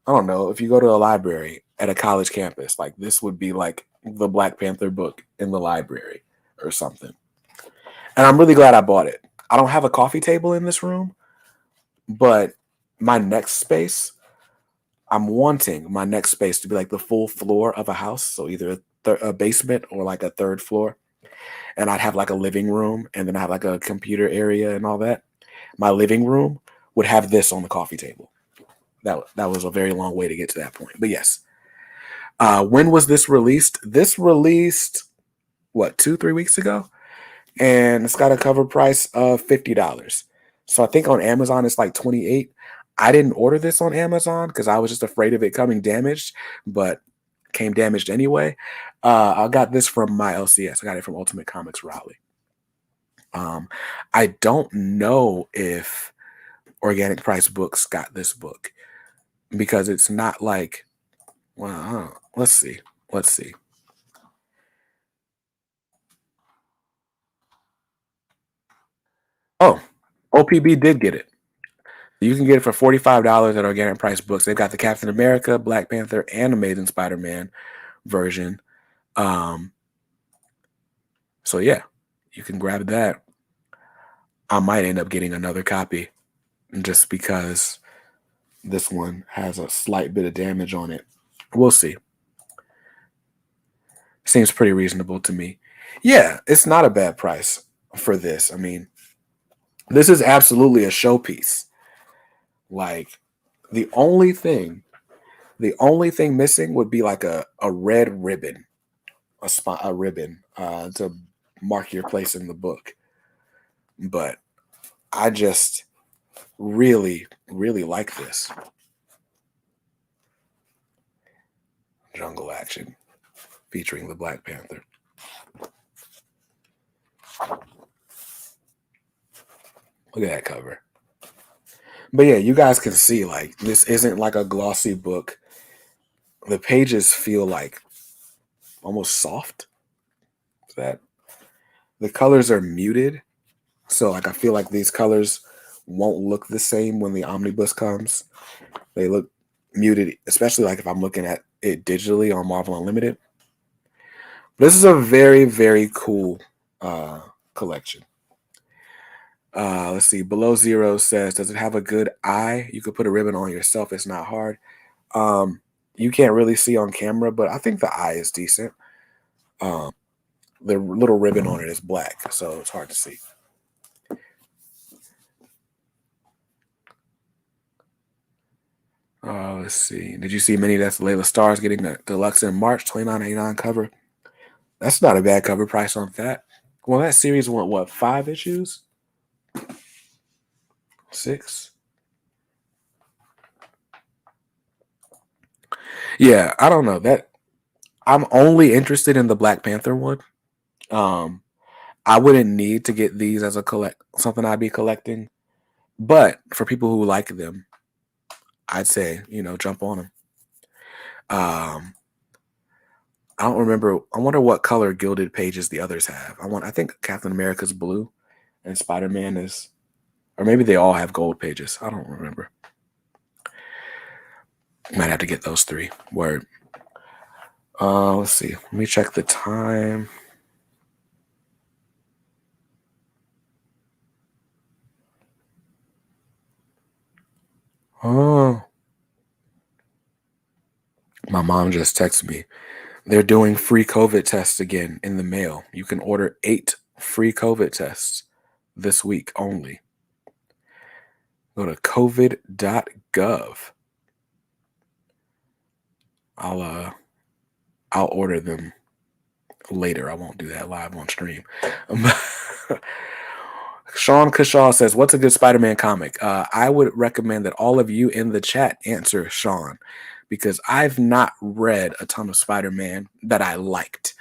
I don't know, if you go to a library at a college campus, like this would be like the Black Panther book in the library or something. And I'm really glad I bought it. I don't have a coffee table in this room, but my next space, I'm wanting my next space to be like the full floor of a house. So either a basement or like a third floor. And I'd have like a living room, and then I have like a computer area and all that. My living room would have this on the coffee table. That was a very long way to get to that point. But yes. When was this released? This released, what, 2-3 weeks ago? And it's got a cover price of $50. So I think on Amazon it's like $28. I didn't order this on Amazon because I was just afraid of it coming damaged, but came damaged anyway. I got this from my LCS. I got it from Ultimate Comics Raleigh. I don't know if Organic Price Books got this book because it's not like, well, let's see. Oh, OPB did get it. You can get it for $45 at Organic Price Books. They've got the Captain America, Black Panther, and Amazing Spider-Man version. So yeah, you can grab that. I might end up getting another copy just because this one has a slight bit of damage on it. We'll see. Seems pretty reasonable to me. Yeah, it's not a bad price for this. I mean, this is absolutely a showpiece. Like, the only thing missing would be like a red ribbon, a ribbon to mark your place in the book. But I just really, really like this. Jungle Action featuring the Black Panther. Look at that cover. But yeah, you guys can see, like, this isn't like a glossy book. The pages feel like almost soft. That the colors are muted. So like I feel like these colors won't look the same when the omnibus comes. They look muted, especially like if I'm looking at it digitally on Marvel Unlimited. This is a very, very cool collection. Let's see. Below Zero says, does it have a good eye? You could put a ribbon on yourself. It's not hard. You can't really see on camera, but I think the eye is decent. The little ribbon on it is black, so it's hard to see. Let's see. Did you see Mini That's Layla Stars getting the deluxe in March, $29.99 cover? That's not a bad cover price on that. Well, that series went, what, 5 issues? 6? Yeah, I don't know. That I'm only interested in the Black Panther one. I wouldn't need to get these as something I'd be collecting. But for people who like them, I'd say, jump on them. I don't remember. I wonder what color gilded pages the others have. I think Captain America's blue and Spider-Man is, or maybe they all have gold pages. I don't remember. Might have to get those three. Word. Let's see. Let me check the time. Oh, my mom just texted me. They're doing free COVID tests again in the mail. You can order 8 free COVID tests this week only. Go to covid.gov. I'll order them later. I won't do that live on stream. Sean Kashaw says, "What's a good Spider-Man comic?" I would recommend that all of you in the chat answer Sean, because I've not read a ton of Spider-Man that I liked.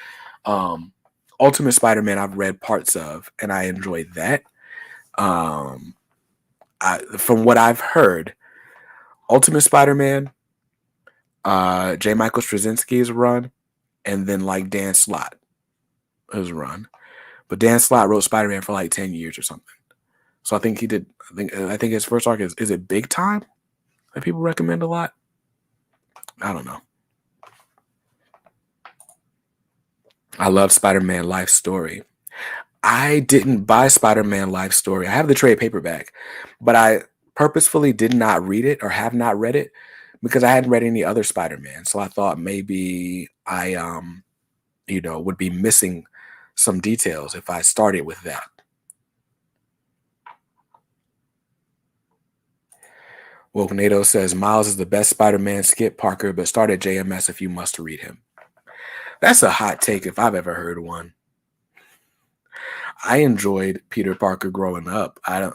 Ultimate Spider-Man I've read parts of, and I enjoyed that. From what I've heard, Ultimate Spider-Man, J. Michael Straczynski's run, and then like Dan Slott his run. But Dan Slott wrote Spider-Man for like 10 years or something. So I think he did. I think his first arc is it Big Time that people recommend a lot? I don't know. I love Spider-Man Life Story. I didn't buy Spider-Man Life Story. I have the trade paperback, but I purposefully did not read it or have not read it because I hadn't read any other Spider-Man. So I thought maybe I would be missing some details if I started with that. Wognado says Miles is the best Spider-Man. Skip Parker, but start at JMS if you must read him. That's a hot take if I've ever heard one. I enjoyed Peter Parker growing up. I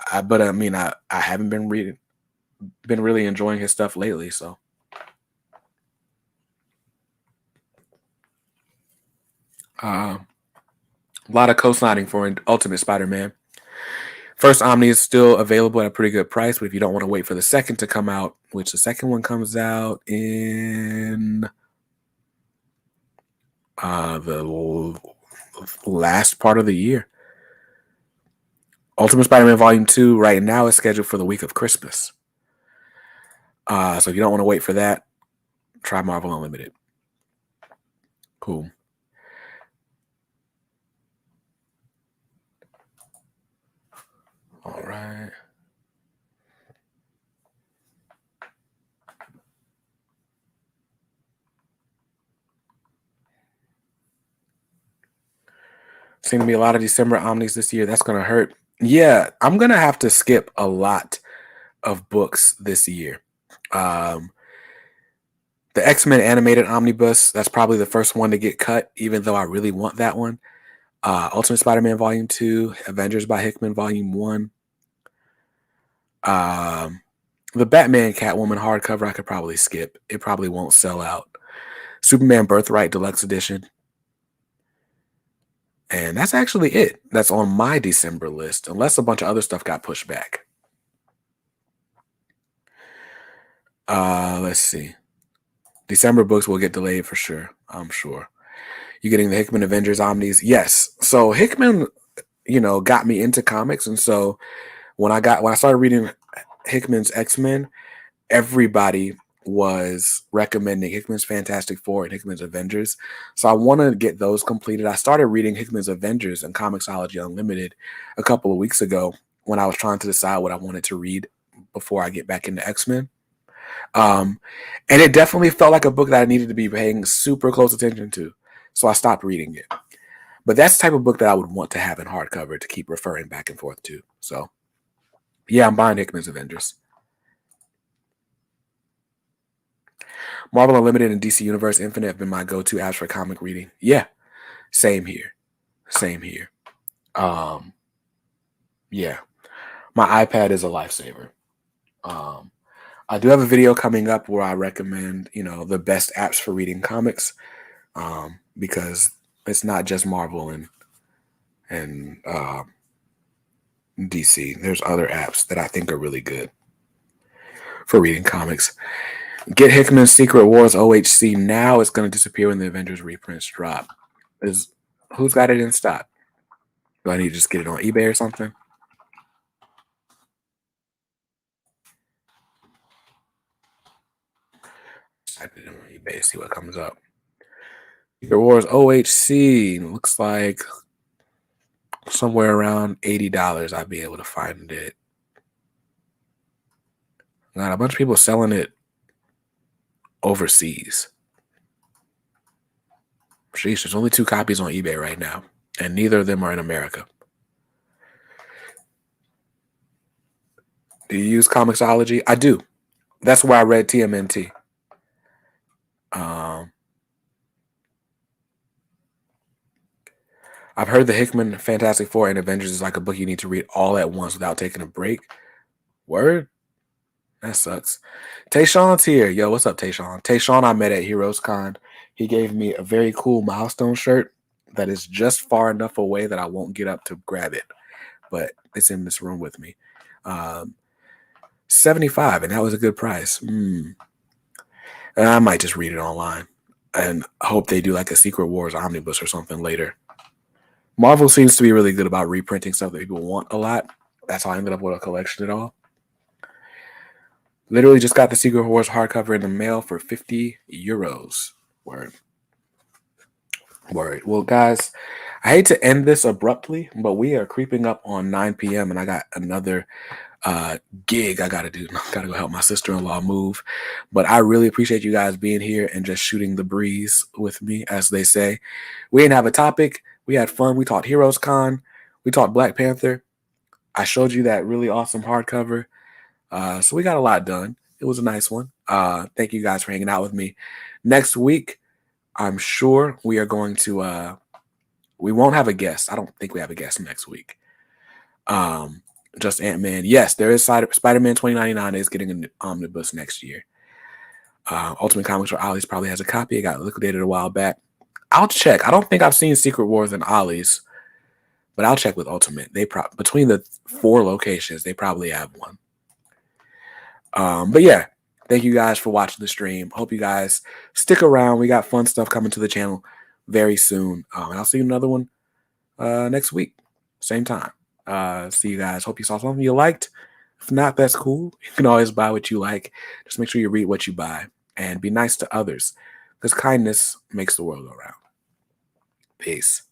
haven't been really enjoying his stuff lately. So a lot of co-signing for Ultimate Spider-Man. First Omni is still available at a pretty good price, but if you don't want to wait for the second to come out, which the second one comes out in the last part of the year. Ultimate Spider-Man Volume 2 right now is scheduled for the week of Christmas. So if you don't want to wait for that, try Marvel Unlimited. Cool. All right. Seem to be a lot of December Omnis this year. That's going to hurt. Yeah, I'm going to have to skip a lot of books this year. The X-Men animated Omnibus, that's probably the first one to get cut, even though I really want that one. Ultimate Spider-Man Volume 2, Avengers by Hickman Volume 1. The Batman Catwoman hardcover I could probably skip. It probably won't sell out. Superman Birthright Deluxe Edition. And that's actually it. That's on my December list, unless a bunch of other stuff got pushed back. Let's see. December books will get delayed for sure, I'm sure. You getting the Hickman Avengers Omnis? Yes. So Hickman, got me into comics, and so when I started reading Hickman's X-Men, everybody was recommending Hickman's Fantastic Four and Hickman's Avengers. So I want to get those completed. I started reading Hickman's Avengers and Comixology Unlimited a couple of weeks ago when I was trying to decide what I wanted to read before I get back into X-Men. And it definitely felt like a book that I needed to be paying super close attention to. So I stopped reading it. But that's the type of book that I would want to have in hardcover to keep referring back and forth to. So yeah, I'm buying Hickman's Avengers. Marvel Unlimited and DC Universe Infinite have been my go-to apps for comic reading. Yeah, same here. Yeah, my iPad is a lifesaver. I do have a video coming up where I recommend, the best apps for reading comics, because it's not just Marvel and DC. There's other apps that I think are really good for reading comics. Get Hickman's Secret Wars OHC now. It's going to disappear when the Avengers reprints drop. Who's got it in stock? Do I need to just get it on eBay or something? Type it in on eBay, see what comes up. Secret Wars OHC looks like somewhere around $80. I'd be able to find it. Got a bunch of people selling it overseas. Sheesh, there's only 2 copies on eBay right now, and neither of them are in America. Do you use Comixology? I do. That's where I read TMNT. I've heard the Hickman Fantastic Four and Avengers is like a book you need to read all at once without taking a break. Word? That sucks. Tayshawn's here. Yo, what's up, Tayshawn? Tayshawn I met at Heroes Con. He gave me a very cool milestone shirt that is just far enough away that I won't get up to grab it. But it's in this room with me. $75, and that was a good price. I might just read it online and hope they do like a Secret Wars Omnibus or something later. Marvel seems to be really good about reprinting stuff that people want a lot. That's how I ended up with a collection at all. Literally just got the Secret Wars hardcover in the mail for €50. Word. Well, guys, I hate to end this abruptly, but we are creeping up on 9 p.m. and I got another gig I gotta do. I gotta go help my sister-in-law move. But I really appreciate you guys being here and just shooting the breeze with me, as they say. We didn't have a topic. We had fun. We talked Heroes Con. We talked Black Panther. I showed you that really awesome hardcover. So we got a lot done. It was a nice one. Thank you guys for hanging out with me. Next week, I'm sure we are going to we won't have a guest. I don't think we have a guest next week. Just Ant-Man. Yes, there is Spider-Man 2099 is getting an omnibus next year. Ultimate Comics or Ollie's probably has a copy. It got liquidated a while back. I'll check. I don't think I've seen Secret Wars and Ollie's, but I'll check with Ultimate. Between the 4 locations, they probably have one. But yeah, thank you guys for watching the stream. Hope you guys stick around. We got fun stuff coming to the channel very soon. And I'll see you in another one next week, same time. See you guys. Hope you saw something you liked. If not, that's cool. You can always buy what you like. Just make sure you read what you buy and be nice to others, because kindness makes the world go round. Peace.